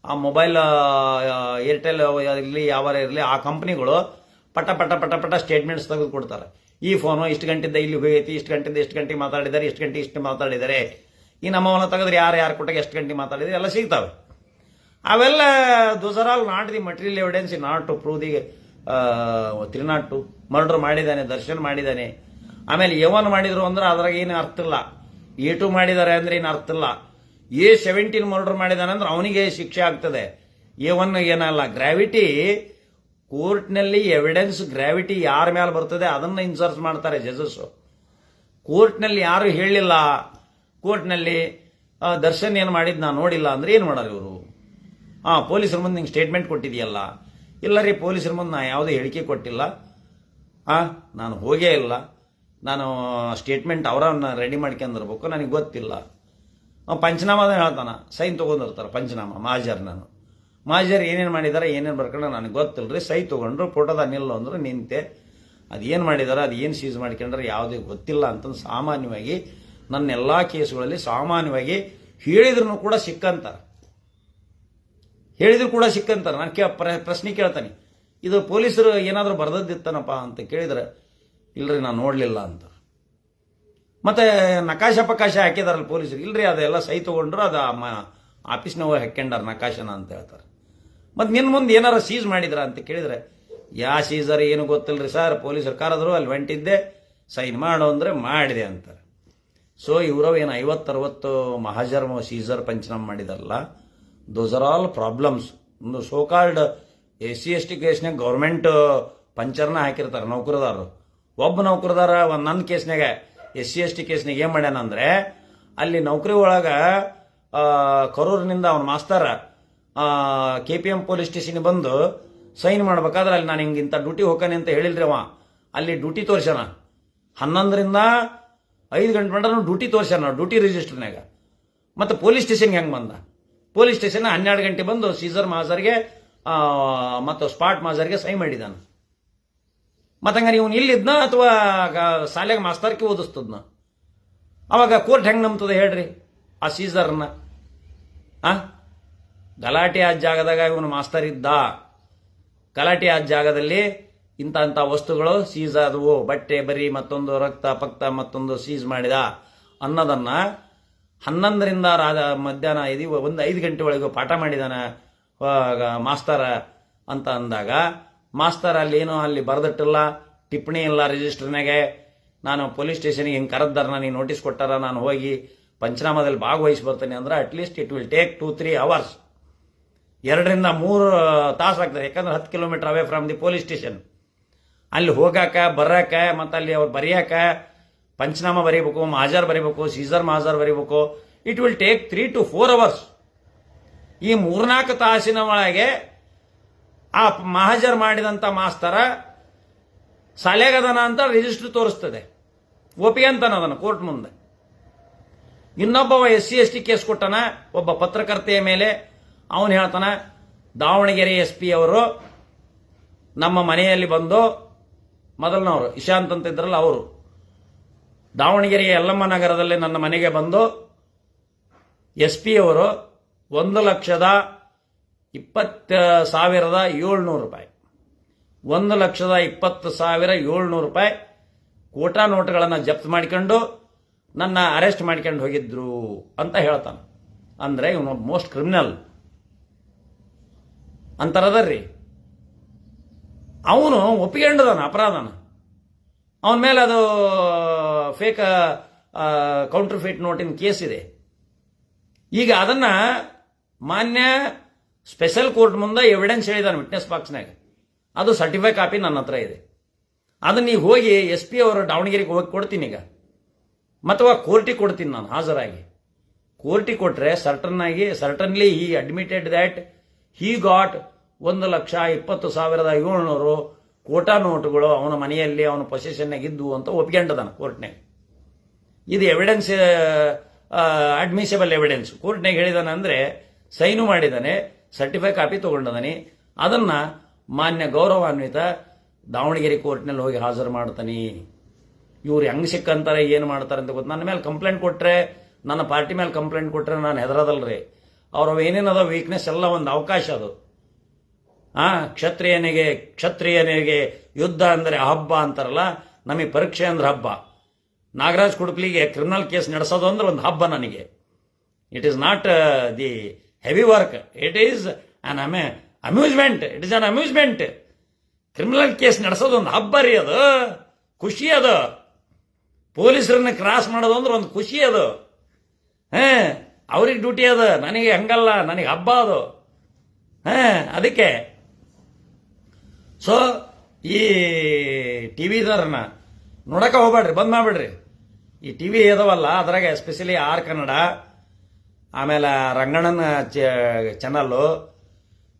ಆ ಮೊಬೈಲ್ ಏರ್ಟೆಲ್ ಇರಲಿ ಯಾವಾರ ಇರಲಿ, ಆ ಕಂಪ್ನಿಗಳು ಪಟ ಸ್ಟೇಟ್ಮೆಂಟ್ಸ್ ತೆಗೆದು ಕೊಡ್ತಾರೆ. ಈ ಫೋನು ಇಷ್ಟು ಗಂಟೆದ ಇಲ್ಲಿ ಹೋಗೈತಿ, ಇಷ್ಟು ಗಂಟೆಗೆ ಮಾತಾಡಿದ್ದಾರೆ, ಇಷ್ಟು ಮಾತಾಡಿದ್ದಾರೆ, ಈ ನಮ್ಮವನ್ನ ತೆಗೆದ್ರೆ ಯಾರು ಕೊಟ್ಟಾಗ ಎಷ್ಟು ಗಂಟೆ ಮಾತಾಡಿದ್ರೆ ಎಲ್ಲ ಸಿಗ್ತವೆ. ಅವೆಲ್ಲ those are all not the material evidence not to prove the 302. Murder ಮಾಡಿದ್ದಾನೆ, ದರ್ಶನ್ ಮಾಡಿದ್ದಾನೆ. ಆಮೇಲೆ ಏವನ್ ಮಾಡಿದ್ರು ಅಂದ್ರೆ ಅದ್ರಾಗ ಏನು ಅರ್ಥ ಇಲ್ಲ. A2 ಮಾಡಿದ್ದಾರೆ ಅಂದ್ರೆ ಏನು ಅರ್ಥ ಇಲ್ಲ. A17 ಮರ್ಡರ್ ಮಾಡಿದಾನಂದ್ರೆ ಅವನಿಗೆ ಶಿಕ್ಷೆ ಆಗ್ತದೆ. A1 ಏನಲ್ಲ. ಗ್ರಾವಿಟಿ ಕೋರ್ಟ್ನಲ್ಲಿ ಎವಿಡೆನ್ಸ್ ಗ್ರಾವಿಟಿ ಯಾರ ಮೇಲೆ ಬರ್ತದೆ ಅದನ್ನ ಇನ್ಸರ್ಟ್ ಮಾಡ್ತಾರೆ ಜಜಸ್. ಕೋರ್ಟ್ನಲ್ಲಿ ಯಾರು ಹೇಳಿಲ್ಲ, ಕೋರ್ಟ್ನಲ್ಲಿ ದರ್ಶನ್ ಏನು ಮಾಡಿದ್ ನಾ ನೋಡಿಲ್ಲ ಅಂದ್ರೆ ಏನು ಮಾಡೋರು ಇವರು? ಪೊಲೀಸರ ಮುಂದೆ ನಿಂಗೆ ಸ್ಟೇಟ್ಮೆಂಟ್ ಕೊಟ್ಟಿದೆಯಲ್ಲ. ಇಲ್ಲ ರೀ, ಪೊಲೀಸರ ಮುಂದೆ ನಾ ಯಾವುದೇ ಹೇಳಿಕೆ ಕೊಟ್ಟಿಲ್ಲ, ನಾನು ಹೋಗೇ ಇಲ್ಲ, ನಾನು ಸ್ಟೇಟ್ಮೆಂಟ್ ಅವರನ್ನ ರೆಡಿ ಮಾಡ್ಕೊಂಡಿರ್ಬೇಕು, ನನಗೆ ಗೊತ್ತಿಲ್ಲ. ಪಂಚನಾಮದ ಹೇಳ್ತಾನ, ಸೈನ್ ತೊಗೊಂಡಿರ್ತಾರೆ ಪಂಚನಾಮ. ಮಹಾಜರ್ ಏನೇನು ಮಾಡಿದಾರೆ ಏನೇನು ಬರ್ಕೊಂಡು ನನಗೆ ಗೊತ್ತಿಲ್ಲರಿ, ಸೈ ತೊಗೊಂಡ್ರು, ಫೋಟೋದ ನಿಲ್ಲು ಅಂದ್ರೆ ನಿಂತೆ. ಅದೇನು ಮಾಡಿದಾರೆ, ಅದು ಏನು ಸೀಸ್ ಮಾಡ್ಕೊಂಡ್ರೆ ಯಾವುದೇ ಗೊತ್ತಿಲ್ಲ ಅಂತಂದು ಸಾಮಾನ್ಯವಾಗಿ ನನ್ನ ಎಲ್ಲ ಕೇಸುಗಳಲ್ಲಿ ಸಾಮಾನ್ಯವಾಗಿ ಹೇಳಿದ್ರು ಕೂಡ ಸಿಕ್ಕಂತಾರೆ. ನಾನು ಪ್ರಶ್ನೆ ಕೇಳ್ತಾನೆ, ಇದು ಪೊಲೀಸರು ಏನಾದರೂ ಬರ್ದದ್ದಿತ್ತನಪ್ಪ ಅಂತ ಕೇಳಿದ್ರೆ ಇಲ್ರಿ ನಾನು ನೋಡಲಿಲ್ಲ ಅಂತ. ಮತ್ತೆ ನಕಾಶ ಪಕಾಶ ಹಾಕಿದಾರಲ್ಲ ಪೊಲೀಸರು, ಇಲ್ರಿ ಅದೆಲ್ಲ ಸೈ ತಗೊಂಡ್ರು, ಅದು ಆಫೀಸ್ನವ ಹಾಕ್ಕೊಂಡಾರ ನಕಾಶನ ಅಂತ ಹೇಳ್ತಾರೆ. ಮತ್ತೆ ನಿನ್ನ ಮುಂದೆ ಏನಾರ ಸೀಸ್ ಮಾಡಿದ್ರ ಅಂತ ಕೇಳಿದ್ರೆ ಯಾ ಸೀಸರ್ ಏನು ಗೊತ್ತಿಲ್ಲರಿ ಸರ್, ಪೊಲೀಸರು ಕರೆದ್ರು, ಅಲ್ಲಿ ಹೊಂಟಿದ್ದೆ, ಸೈನ್ ಮಾಡು ಅಂದ್ರೆ ಮಾಡಿದೆ ಅಂತಾರೆ. ಸೊ ಇವರವು ಏನು 50-60 ಮಹಾಜರ್ ಸೀಸರ್ ಪಂಚನಾಮ ಮಾಡಿದಾರಲ್ಲ, ದೋಸ್ ಆರ್ ಆಲ್ ಪ್ರಾಬ್ಲಮ್ಸ್. ಒಂದು ಸೋಕಾಲ್ಡ್ SC/ST ಕೇಸ್ನಾಗ ಗೌರ್ಮೆಂಟ್ ಪಂಚರ್ನ ಹಾಕಿರ್ತಾರೆ ನೌಕರದಾರರು. ಒಬ್ಬ ನೌಕರದಾರ ನನ್ನ ಕೇಸ್ನಾಗ SC/ST ಕೇಸ್ನಾಗ ಏನ್ ಮಾಡ್ಯಾನ ಅಂದ್ರೆ, ಅಲ್ಲಿ ನೌಕರಿ ಒಳಗ ಕರೂರಿನಿಂದ ಅವನ ಮಾಸ್ತರ KPM ಪೊಲೀಸ್ ಸ್ಟೇಷನ್ ಬಂದು ಸೈನ್ ಮಾಡ್ಬೇಕಾದ್ರೆ ಅಲ್ಲಿ ನಾನು ಹಿಂಗಿಂತ ಡ್ಯೂಟಿ ಹೋಗ್ತಾನೆ ಅಂತ ಹೇಳಿಲ್ರಿ ಅವ. ಅಲ್ಲಿ ಡ್ಯೂಟಿ ತೋರ್ಸ್ಯಾನ, 11ರಿಂದ 5 ಗಂಟೆ ಮಟ್ಟ ಡ್ಯೂಟಿ ತೋರ್ಸ್ಯಾನ ಡ್ಯೂಟಿ ರಿಜಿಸ್ಟರ್ನಾಗ. ಮತ್ತೆ ಪೊಲೀಸ್ ಸ್ಟೇಷನ್ಗೆ ಹೆಂಗೆ ಬಂದ? ಪೊಲೀಸ್ ಸ್ಟೇಷನ್ 12 ಗಂಟೆ ಬಂದು ಸೀಸರ್ ಮಾಜರ್ಗೆ ಮತ್ತು ಸ್ಪಾಟ್ ಮಾಜರ್ಗೆ ಸೈ ಮಾಡಿದಾನ. ಮತ್ತಂಗ ನೀವು ಇಲ್ಲಿದ್ನ ಅಥವಾ ಶಾಲೆಗೆ ಮಾಸ್ತರ್ಗೆ ಓದಿಸ್ತದ್ನ? ಅವಾಗ ಕೋರ್ಟ್ ಹೆಂಗೆ ನಂಬ್ತದೆ ಹೇಳ್ರಿ ಆ ಸೀಸರ್ನ? ಗಲಾಟೆ ಆದ ಜಾಗದಾಗ ಇವನು ಮಾಸ್ತರ್ ಇದ್ದ, ಗಲಾಟೆ ಆದ ಜಾಗದಲ್ಲಿ ಇಂಥ ವಸ್ತುಗಳು ಸೀಸ್ ಆದವು, ಬಟ್ಟೆ ಬರಿ ಮತ್ತೊಂದು ರಕ್ತ ಪಕ್ತ ಮತ್ತೊಂದು ಸೀಸ್ ಮಾಡಿದ ಅನ್ನೋದನ್ನ 11ರಿಂದ ಮಧ್ಯಾಹ್ನ 5 ಗಂಟೆ ಒಳಗೆ ಪಾಠ ಮಾಡಿದಾನ ಮಾಸ್ತರ ಅಂತ ಅಂದಾಗ, ಮಾಸ್ತರ್ ಅಲ್ಲೇನೋ ಅಲ್ಲಿ ಬರೆದಿಟ್ಟಿಲ್ಲ, ಟಿಪ್ಪಣಿ ಇಲ್ಲ ರಿಜಿಸ್ಟರ್ನಾಗೆ, ನಾನು ಪೊಲೀಸ್ ಸ್ಟೇಷನ್ಗೆ ಹಿಂಗೆ ಕರೆದಾರ, ನನಗೆ ನೋಟಿಸ್ ಕೊಟ್ಟಾರ, ನಾನು ಹೋಗಿ ಪಂಚನಾಮದಲ್ಲಿ ಭಾಗವಹಿಸಿ ಬರ್ತೇನೆ ಅಂದ್ರೆ at least it will take 2-3 hours, 2-3 ತಾಸು ಆಗ್ತದೆ. ಯಾಕಂದ್ರೆ 10 kilometre away from the police station. ಅಲ್ಲಿ ಹೋಗಾಕ ಬರಾಕ ಮತ್ತು ಅಲ್ಲಿ ಅವ್ರು ಬರೆಯಾಕ ಪಂಚನಾಮ ಬರೀಬೇಕು, ಮಹಾಜರ್ ಬರೀಬೇಕು, ಸೀಸರ್ ಮಹಾಜರ್ ಬರೀಬೇಕು. It will take 3 to 4 hours. ಈ 3-4 ತಾಸಿನ ಒಳಗೆ ಆ ಮಹಾಜರ್ ಮಾಡಿದಂಥ ಮಾಸ್ತರ ಶಾಲೆಗದನ ಅಂತ ರಿಜಿಸ್ಟರ್ ತೋರಿಸ್ತದೆ, ಒಪ್ಪಿಗೆ ಅಂತಾನ ಅದನ್ನು ಕೋರ್ಟ್ ಮುಂದೆ. ಇನ್ನೊಬ್ಬ SC/ST ಕೇಸ್ ಕೊಟ್ಟನ ಒಬ್ಬ ಪತ್ರಕರ್ತೆಯ ಮೇಲೆ. ಅವನು ಹೇಳ್ತಾನ, ದಾವಣಗೆರೆ SP ಅವರು ನಮ್ಮ ಮನೆಯಲ್ಲಿ ಬಂದು, ಮೊದಲನವರು ಇಶಾಂತ್ ಅಂತ ಇದ್ರಲ್ಲ ಅವರು, ದಾವಣಗೆರೆ ಯಲ್ಲಮ್ಮ ನಗರದಲ್ಲಿ ನನ್ನ ಮನೆಗೆ ಬಂದು SP ಅವರು 1,20,700 ರೂಪಾಯಿ, 1,20,700 ರೂಪಾಯಿ ಕೋಟಾ ನೋಟ್ಗಳನ್ನು ಜಪ್ತ್ ಮಾಡಿಕೊಂಡು ನನ್ನ ಅರೆಸ್ಟ್ ಮಾಡ್ಕೊಂಡು ಹೋಗಿದ್ರು ಅಂತ ಹೇಳ್ತಾನೆ. ಅಂದ್ರೆ ಇವನು ಮೋಸ್ಟ್ ಕ್ರಿಮಿನಲ್ ಅಂತಾರದರ್ರಿ. ಅವನು ಒಪ್ಪಿಕೊಂಡದಾನ ಅಪರಾಧನ. ಅವನ ಮೇಲೆ ಅದು ಫೇಕ್ ಕೌಂಟರ್ ಫೀಟ್ ನೋಟಿನ ಕೇಸ್ ಇದೆ. ಈಗ ಅದನ್ನ ಮಾನ್ಯ ಸ್ಪೆಷಲ್ ಕೋರ್ಟ್ ಮುಂದೆ ಎವಿಡೆನ್ಸ್ ಹೇಳಿದಾನೆ ವಿಟ್ನೆಸ್ ಬಾಕ್ಸ್ನಾಗ. ಅದು ಸರ್ಟಿಫೈ ಕಾಪಿ ನನ್ನ ಹತ್ರ ಇದೆ. ಅದನ್ನ ಈಗ ಹೋಗಿ SP ಅವರು ದಾವಣಗೆರೆಗೆ ಹೋಗಿ ಕೊಡ್ತೀನಿ ಈಗ, ಅಥವಾ ಕೋರ್ಟಿಗೆ ಕೊಡ್ತೀನಿ ನಾನು ಹಾಜರಾಗಿ. ಕೋರ್ಟಿಗೆ ಕೊಟ್ರೆ certainly he admitted that he got 1,20,700 ಕೋಟಾ ನೋಟುಗಳು ಅವನ ಮನೆಯಲ್ಲಿ ಅವನ ಪೊಸೆಷನ್ನಾಗ ಇದ್ವು ಅಂತ ಒಪ್ಕೊಂಡದಾನ ಕೋರ್ಟ್ನಾಗ. ಇದು ಎವಿಡೆನ್ಸ್, ಅಡ್ಮಿಸಿಬಲ್ ಎವಿಡೆನ್ಸ್. ಕೋರ್ಟ್ನಾಗ ಹೇಳಿದಾನೆ ಅಂದ್ರೆ ಸೈನು ಮಾಡಿದಾನೆ, ಸರ್ಟಿಫೈ ಕಾಪಿ ತಗೊಂಡದಾನೆ. ಅದನ್ನ ಮಾನ್ಯ ಗೌರವಾನ್ವಿತ ದಾವಣಗೆರೆ ಕೋರ್ಟ್ನಲ್ಲಿ ಹೋಗಿ ಹಾಜರು ಮಾಡ್ತಾನೆ. ಇವ್ರು ಹೆಂಗ್ ಸಿಕ್ಕಂತಾರೆ ಏನು ಮಾಡ್ತಾರೆ ಅಂತ ಗೊತ್ತು. ನನ್ನ ಮೇಲೆ ಕಂಪ್ಲೇಂಟ್ ಕೊಟ್ರೆ, ನನ್ನ ಪಾರ್ಟಿ ಮೇಲೆ ಕಂಪ್ಲೇಂಟ್ ಕೊಟ್ರೆ ನಾನು ಹೆದರದಲ್ರಿ. ಅವ್ರ ಏನೇನದ ವೀಕ್ನೆಸ್ ಎಲ್ಲ ಒಂದು ಅವಕಾಶ ಅದು. ಕ್ಷತ್ರಿಯನಿಗೆ ಯುದ್ಧ ಅಂದರೆ ಹಬ್ಬ ಅಂತಾರಲ್ಲ, ನಮಗೆ ಪರೀಕ್ಷೆ ಅಂದ್ರೆ ಹಬ್ಬ. ನಾಗರಾಜ್ ಕುಡುಕ್ಲಿಗೆ ಕ್ರಿಮಿನಲ್ ಕೇಸ್ ನಡೆಸೋದು ಅಂದ್ರೆ ಒಂದು ಹಬ್ಬ ನನಗೆ. It is not the heavy work, it is an amusement. It is an amusement. Criminal case ನಡೆಸೋದು ಒಂದು ಹಬ್ಬ ರೀ, ಅದು ಖುಷಿ. ಅದು ಪೊಲೀಸರನ್ನ ಕ್ರಾಸ್ ಮಾಡೋದು ಅಂದ್ರೆ ಒಂದು ಖುಷಿ ಅದು. ಅವ್ರಿಗೆ ಡ್ಯೂಟಿ ಅದ, ನನಗೆ ಹಂಗಲ್ಲ, ನನಗೆ ಹಬ್ಬ ಅದು. ಅದಕ್ಕೆ ಸೊ ಈ ಟಿ ವಿದವ್ರನ್ನ ನೋಡಕ್ಕೆ ಹೋಗ್ಬೇಡ್ರಿ, ಬಂದ್ ಮಾಡ್ಬಿಡ್ರಿ. ಈ ಟಿ ವಿ ಇದಾವಲ್ಲ ಅದ್ರಾಗ ಎಸ್ಪೆಷಲಿ ಆರ್ ಕನ್ನಡ, ಆಮೇಲೆ ರಂಗಣ್ಣನ ಚಾನಲ್ಲು,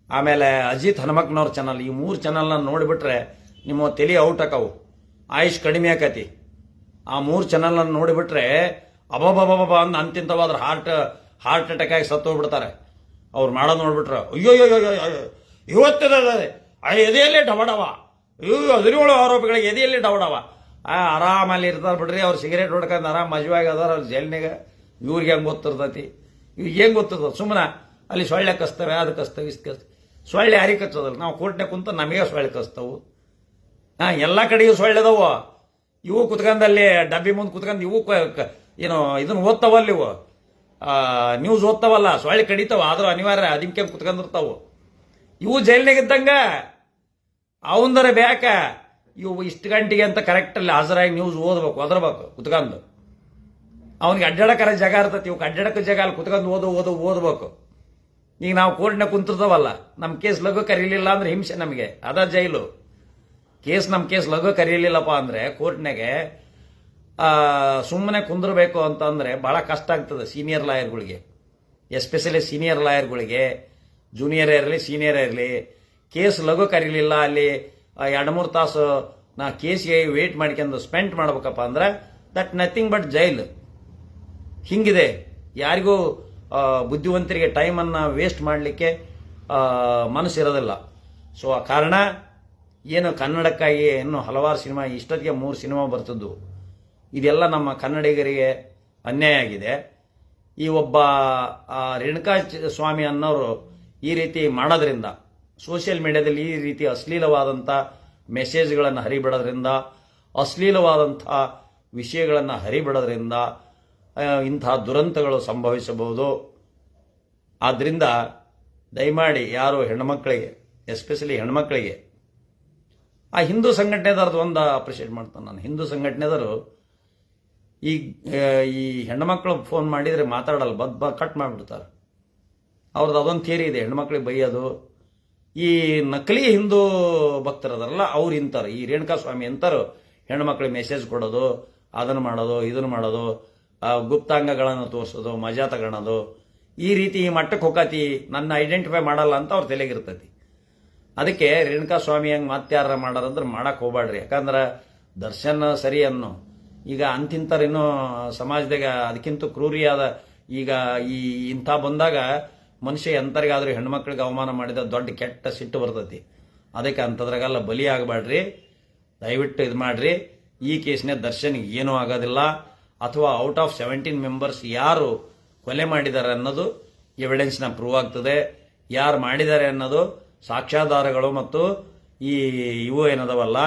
ಆಮೇಲೆ ಅಜಿತ್ ಹನುಮಕ್ನವ್ರ ಚಾನಲ್, ಈ 3 ಚಾನಲ್ನ ನೋಡಿಬಿಟ್ರೆ ನಿಮ್ಮ ತಲೆ ಔಟ್ ಆಕವು, ಆಯುಷ್ ಕಡಿಮೆ ಆಕತಿ. ಆ 3 ಚಾನಲ್ನ ನೋಡಿಬಿಟ್ರೆ ಅಬಬಬಬ ಅಂದ್ ಅಂತಿಂತವಾದ್ರ ಹಾರ್ಟ್ ಅಟ್ಯಾಕ್ ಆಗಿ ಸತ್ತು ಹೋಗ್ಬಿಡ್ತಾರೆ. ಅವ್ರು ಮಾಡೋದು ನೋಡ್ಬಿಟ್ರೆ ಅಯ್ಯೋ ಇವತ್ತಿದ ಎದೆಯಲ್ಲೇ ಡಬಡವ, 17 ಆರೋಪಿಗಳಿಗೆ ಎದೆಯಲ್ಲಿ ಡಬಡವ. ಆರಾಮಲ್ಲಿ ಇರ್ತಾರೆ ಬಿಡ್ರಿ. ಅವ್ರು ಸಿಗರೇಟ್ ಹೊಡ್ಕೊಂಡು ಆರಾಮ್ ಮಜವಾಗಿ ಅದಾರ ಅವ್ರ ಜೈಲ್ನಾಗ. ಇವ್ರಿಗೆ ಹೆಂಗೆ ಗೊತ್ತಿರ್ತೈತಿ? ಇವ್ರಿಗೆ ಹೆಂಗೆ ಗೊತ್ತಿರ್ತದೆ? ಸುಮ್ಮನೆ ಅಲ್ಲಿ ಸೊಳ್ಳೆ ಕಸ್ತವೆ, ಅದು ಕಸ್ತವೆ, ಇಷ್ಟು ಕಸ್ತವೆ. ಸೊಳ್ಳೆ ಯಾರಿಗೆ ಕಚ್ಚೋದಲ್ಲ, ನಾವು ಕೋರ್ಟ್ನಾಗ ಕುಂತ ನಮಗೆ ಸೊಳ್ಳೆ ಕಸ್ತವು. ಎಲ್ಲ ಕಡೆಯೂ ಸೊಳ್ಳೆ ಅದಾವ. ಇವು ಕುತ್ಕೊಂಡಲ್ಲಿ ಡಬ್ಬಿ ಮುಂದೆ ಕುತ್ಕೊಂಡು ಇವು ಏನು ಇದನ್ನ ಓದ್ತಾವಲ್ಲ, ಇವು ನ್ಯೂಸ್ ಓದ್ತಾವಲ್ಲ, ಸೊಳ್ಳೆ ಕಡಿತಾವ. ಆದ್ರೂ ಅನಿವಾರ್ಯ ಅದಕ್ಕೆ ಕುತ್ಕೊಂಡಿರ್ತಾವು. ಇವು ಜೈಲ್ನಾಗ ಇದ್ದಂಗ ಅವಂದರ ಬ್ಯಾಕ ಇವು ಇಷ್ಟು ಗಂಟೆಗೆ ಅಂತ ಕರೆಕ್ಟಲ್ಲಿ ಹಾಜರಾಗಿ ನ್ಯೂಸ್ ಓದ್ಬೇಕು, ಒದರ್ಬೇಕು ಕುತ್ಕೊಂಡು. ಅವನಿಗೆ ಅಡ್ಡಾಡಕರ ಜಾಗ ಇರ್ತೈತಿ, ಇವ್ ಅಡ್ಡಾಡಕ ಜಾಗ ಅಲ್ಲಿ ಕುತ್ಕೊಂಡು ಓದ್ಬೇಕು. ಈಗ ನಾವು ಕೋರ್ಟ್ನಾಗ ಕುಂತಿರ್ತಾವಲ್ಲ, ನಮ್ಮ ಕೇಸ್ ಲಘು ಕರೀಲಿಲ್ಲ ಅಂದ್ರೆ ಹಿಂಸೆ ನಮಗೆ, ಅದ ಜೈಲು. ನಮ್ಮ ಕೇಸ್ ಲಘು ಕರೀಲಿಲ್ಲಪ್ಪ ಅಂದ್ರೆ ಕೋರ್ಟ್ನಾಗೆ ಸುಮ್ಮನೆ ಕುಂದಿರ್ಬೇಕು ಅಂತಂದ್ರೆ ಬಹಳ ಕಷ್ಟ ಆಗ್ತದೆ ಸೀನಿಯರ್ ಲಾಯರ್ಗಳಿಗೆ, ಎಸ್ಪೆಷಲಿ ಸೀನಿಯರ್ ಲಾಯರ್ಗಳಿಗೆ. ಜೂನಿಯರ್ ಇರಲಿ ಸೀನಿಯರ್ ಇರಲಿ, ಕೇಸ್ ಲಘು ಕರೀಲಿಲ್ಲ, ಅಲ್ಲಿ 2-3 ತಾಸು ನಾ ಕೇಸ್ಗೆ ವೇಟ್ ಮಾಡ್ಕೊಂಡು ಸ್ಪೆಂಡ್ ಮಾಡ್ಬೇಕಪ್ಪ ಅಂದ್ರೆ ದಟ್ ನಥಿಂಗ್ ಬಟ್ ಜೈಲ್. ಹಿಂಗಿದೆ. ಯಾರಿಗೂ ಬುದ್ಧಿವಂತರಿಗೆ ಟೈಮನ್ನು ವೇಸ್ಟ್ ಮಾಡಲಿಕ್ಕೆ ಮನಸ್ಸಿರೋದಿಲ್ಲ. ಸೊ ಆ ಕಾರಣ ಏನು ಕನ್ನಡಕ್ಕಾಗಿ ಇನ್ನು ಹಲವಾರು ಸಿನಿಮಾ, ಇಷ್ಟೊತ್ತಿಗೆ 3 ಸಿನಿಮಾ ಬರ್ತಿದ್ದು, ಇದೆಲ್ಲ ನಮ್ಮ ಕನ್ನಡಿಗರಿಗೆ ಅನ್ಯಾಯ ಆಗಿದೆ. ಈ ಒಬ್ಬ ರೇಣುಕಾ ಸ್ವಾಮಿ ಅನ್ನೋರು ಈ ರೀತಿ ಮಾಡೋದ್ರಿಂದ, ಸೋಷಿಯಲ್ ಮೀಡಿಯಾದಲ್ಲಿ ಈ ರೀತಿ ಅಶ್ಲೀಲವಾದಂಥ ಮೆಸೇಜ್ಗಳನ್ನು ಹರಿಬಿಡೋದ್ರಿಂದ, ಅಶ್ಲೀಲವಾದಂಥ ವಿಷಯಗಳನ್ನು ಹರಿಬಿಡೋದ್ರಿಂದ ಇಂತಹ ದುರಂತಗಳು ಸಂಭವಿಸಬಹುದು. ಆದ್ದರಿಂದ ದಯಮಾಡಿ ಯಾರು ಹೆಣ್ಮಕ್ಳಿಗೆ, ಎಸ್ಪೆಷಲಿ ಹೆಣ್ಮಕ್ಳಿಗೆ, ಆ ಹಿಂದೂ ಸಂಘಟನೆದವ್ರದ್ದು ಒಂದು ಅಪ್ರಿಷಿಯೇಟ್ ಮಾಡ್ತಾನೆ ನಾನು. ಹಿಂದೂ ಸಂಘಟನೆದವರು ಈ ಹೆಣ್ಮಕ್ಳು ಫೋನ್ ಮಾಡಿದರೆ ಮಾತಾಡಲ್ಲ, ಕಟ್ ಮಾಡಿಬಿಡ್ತಾರೆ. ಅವ್ರದ್ದು ಅದೊಂದು ಥಿಯರಿ ಇದೆ, ಹೆಣ್ಮಕ್ಳಿಗೆ ಬೈಯೋದು. ಈ ನಕಲಿ ಹಿಂದೂ ಭಕ್ತರದಾರಲ್ಲ ಅವ್ರು ಇಂತಾರೆ, ಈ ರೇಣುಕಾ ಸ್ವಾಮಿ ಅಂತಾರು ಹೆಣ್ಮಕ್ಳಿಗೆ ಮೆಸೇಜ್ ಕೊಡೋದು, ಅದನ್ನು ಮಾಡೋದು, ಇದನ್ನು ಮಾಡೋದು, ಗುಪ್ತಾಂಗಗಳನ್ನು ತೋರಿಸೋದು, ಮಜಾ ತಗೊಳೋದು, ಈ ರೀತಿ ಈ ಮಟ್ಟಕ್ಕೆ ಹೋಗತಿ, ನನ್ನ ಐಡೆಂಟಿಫೈ ಮಾಡಲ್ಲ ಅಂತ ಅವ್ರ ತಲೆಗಿರ್ತೈತಿ. ಅದಕ್ಕೆ ರೇಣುಕಾ ಸ್ವಾಮಿ ಹಂಗೆ ಮತ್ತಾರ ಮಾಡಾರಂದ್ರೆ ಮಾಡಕ್ಕೆ ಹೋಗ್ಬೇಡ್ರಿ. ಯಾಕಂದ್ರೆ ದರ್ಶನ್ ಸರಿ ಅನ್ನೋ ಈಗ ಅಂತಿಂತಾರೆ ಇನ್ನೂ ಸಮಾಜದಾಗ ಅದಕ್ಕಿಂತ ಕ್ರೂರಿಯಾದ ಈಗ ಇಂಥ ಬಂದಾಗ ಮನುಷ್ಯ ಎಂತರಿಗಾದ್ರೂ ಹೆಣ್ಮಕ್ಳಿಗೆ ಅವಮಾನ ಮಾಡಿದ ದೊಡ್ಡ ಕೆಟ್ಟ ಸಿಟ್ಟು ಬರ್ತೈತಿ. ಅದಕ್ಕೆ ಅಂಥದ್ರಾಗೆಲ್ಲ ಬಲಿ ಆಗಬೇಡ್ರಿ, ದಯವಿಟ್ಟು ಇದು ಮಾಡ್ರಿ. ಈ ಕೇಸ್ನೇ ದರ್ಶನ್ಗೆ ಏನೂ ಆಗೋದಿಲ್ಲ. ಅಥವಾ ಔಟ್ ಆಫ್ 17 ಮೆಂಬರ್ಸ್ ಯಾರು ಕೊಲೆ ಮಾಡಿದ್ದಾರೆ ಅನ್ನೋದು ಎವಿಡೆನ್ಸ್ನ ಪ್ರೂವ್ ಆಗ್ತದೆ. ಯಾರು ಮಾಡಿದ್ದಾರೆ ಅನ್ನೋದು ಸಾಕ್ಷ್ಯಾಧಾರಗಳು ಮತ್ತು ಇವು ಏನದವಲ್ಲ,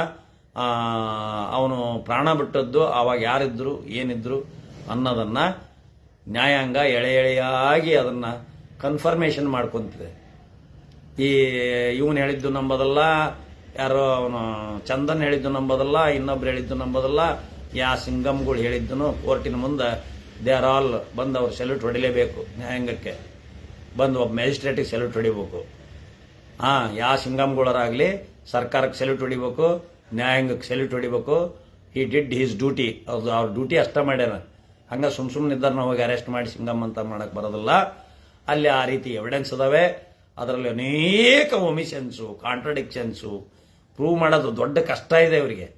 ಅವನು ಪ್ರಾಣ ಬಿಟ್ಟದ್ದು ಆವಾಗ ಯಾರಿದ್ರು ಏನಿದ್ರು ಅನ್ನೋದನ್ನ ನ್ಯಾಯಾಂಗ ಎಳೆಯಾಗಿ ಅದನ್ನ ಕನ್ಫರ್ಮೇಷನ್ ಮಾಡ್ಕೊಂತಿದೆ. ಇವನು ಹೇಳಿದ್ದು ನಂಬೋದಲ್ಲ, ಯಾರೋ ಅವನು ಚಂದನ್ ಹೇಳಿದ್ದು ನಂಬೋದಲ್ಲ, ಇನ್ನೊಬ್ರು ಹೇಳಿದ್ದು ನಂಬೋದಲ್ಲ, ಸಿಂಗಮ್ಗಳು ಹೇಳಿದ್ದನು ಕೋರ್ಟಿನ ಮುಂದೆ ದೇ ಆರ್ ಆಲ್ ಬಂದು ಅವ್ರು ಸೆಲ್ಯೂಟ್ ಹೊಡಿಲೇಬೇಕು. ನ್ಯಾಯಾಂಗಕ್ಕೆ ಬಂದು ಒಬ್ಬ ಮ್ಯಾಜಿಸ್ಟ್ರೇಟಿಗೆ ಸೆಲ್ಯೂಟ್ ಹೊಡಿಬೇಕು. ಸಿಂಗಮ್ಗಳರಾಗಲಿ ಸರ್ಕಾರಕ್ಕೆ ಸೆಲ್ಯೂಟ್ ಹೊಡಿಬೇಕು, ನ್ಯಾಯಾಂಗಕ್ಕೆ ಸೆಲ್ಯೂಟ್ ಹೊಡಿಬೇಕು. He did his duty. ಅವ್ರ ಡ್ಯೂಟಿ ಅಷ್ಟೇ ಮಾಡ್ಯಾರ. ಹಂಗೆ ಸುಮ್ಮನೆ ಇದ್ದಾರ ಹೋಗಿ ಅರೆಸ್ಟ್ ಮಾಡಿ ಸಿಂಗಮ್ ಅಂತ ಮಾಡಕ್ಕೆ ಬರೋದಿಲ್ಲ. ಅಲ್ಲಿ ಆ ರೀತಿ ಎವಿಡೆನ್ಸ್ ಅದಾವೆ. ಅದರಲ್ಲಿ ಅನೇಕ ಒಮಿಷನ್ಸು, ಕಾಂಟ್ರಡಿಕ್ಷನ್ಸು ಪ್ರೂವ್ ಮಾಡೋದು ದೊಡ್ಡ ಕಷ್ಟ ಇದೆ ಇವರಿಗೆ,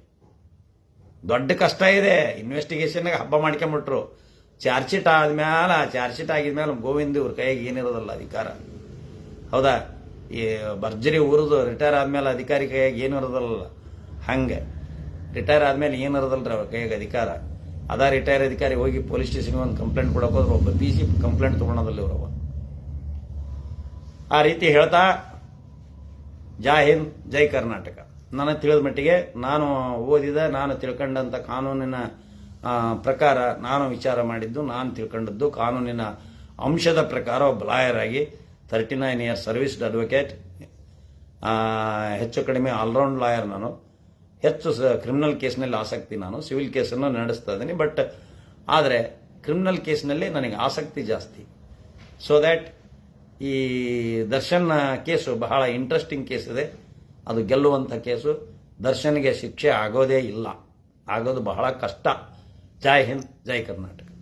ದೊಡ್ಡ ಕಷ್ಟ ಇದೆ. ಇನ್ವೆಸ್ಟಿಗೇಷನ್ಗೆ ಹಬ್ಬ ಮಾಡ್ಕೊಂಬಿಟ್ರು. ಚಾರ್ಜ್ ಶೀಟ್ ಆದ್ಮೇಲೆ, ಚಾರ್ಜ್ ಶೀಟ್ ಆಗಿದ್ಮೇಲೆ ಗೋವಿಂದ ಇವ್ರ ಕೈಗೆ ಏನಿರೋದಲ್ಲ ಅಧಿಕಾರ. ಹೌದಾ? ಈ ಭರ್ಜರಿ ಊರದು ರಿಟೈರ್ ಆದ್ಮೇಲೆ ಅಧಿಕಾರಿ ಕೈಯಾಗಿ ಏನು ಇರೋದಲ್ಲ. ಹಂಗೆ ರಿಟೈರ್ ಆದ್ಮೇಲೆ ಏನು ಇರೋದಲ್ರಿ ಅವ್ರ ಕೈಯಾಗ ಅಧಿಕಾರ. ಅದ ರಿಟೈರ್ ಅಧಿಕಾರಿ ಹೋಗಿ ಪೊಲೀಸ್ ಸ್ಟೇಷನ್ಗೆ ಒಂದು ಕಂಪ್ಲೇಂಟ್ ಕೊಡಕ್ಕೆ ಹೋದ್ರೆ ಒಬ್ಬ PC ಕಂಪ್ಲೇಂಟ್ ತೊಗೊಳೋದಿಲ್ಲ ಇವ್ರವ. ಆ ರೀತಿ ಹೇಳ್ತಾ ಜೈ ಹಿಂದ್, ಜೈ ಕರ್ನಾಟಕ. ನನಗೆ ತಿಳಿದ ಮಟ್ಟಿಗೆ ನಾನು ಓದಿದ, ನಾನು ತಿಳ್ಕೊಂಡಂಥ ಕಾನೂನಿನ ಪ್ರಕಾರ ನಾನು ವಿಚಾರ ಮಾಡಿದ್ದು, ನಾನು ತಿಳ್ಕೊಂಡದ್ದು ಕಾನೂನಿನ ಅಂಶದ ಪ್ರಕಾರ ಒಬ್ಬ ಲಾಯರ್ ಆಗಿ 39 ಇಯರ್ಸ್ ಸರ್ವಿಸ್ಡ್ ಅಡ್ವೊಕೇಟ್, ಹೆಚ್ಚು ಕಡಿಮೆ ಆಲ್ರೌಂಡ್ ಲಾಯರ್. ನಾನು ಹೆಚ್ಚು ಕ್ರಿಮಿನಲ್ ಕೇಸ್ನಲ್ಲಿ ಆಸಕ್ತಿ, ನಾನು ಸಿವಿಲ್ ಕೇಸನ್ನು ನಡೆಸ್ತಾ ಇದ್ದೀನಿ. ಆದರೆ ಕ್ರಿಮಿನಲ್ ಕೇಸ್ನಲ್ಲಿ ನನಗೆ ಆಸಕ್ತಿ ಜಾಸ್ತಿ. ಸೊ ದ್ಯಾಟ್ ಈ ದರ್ಶನ್ ಕೇಸು ಬಹಳ ಇಂಟ್ರೆಸ್ಟಿಂಗ್ ಕೇಸ್ ಇದೆ. ಅದು ಗೆಲ್ಲುವಂಥ ಕೇಸು. ದರ್ಶನ್ಗೆ ಶಿಕ್ಷೆ ಆಗೋದೇ ಇಲ್ಲ, ಆಗೋದು ಬಹಳ ಕಷ್ಟ. ಜೈ ಹಿಂದ್, ಜೈ ಕರ್ನಾಟಕ.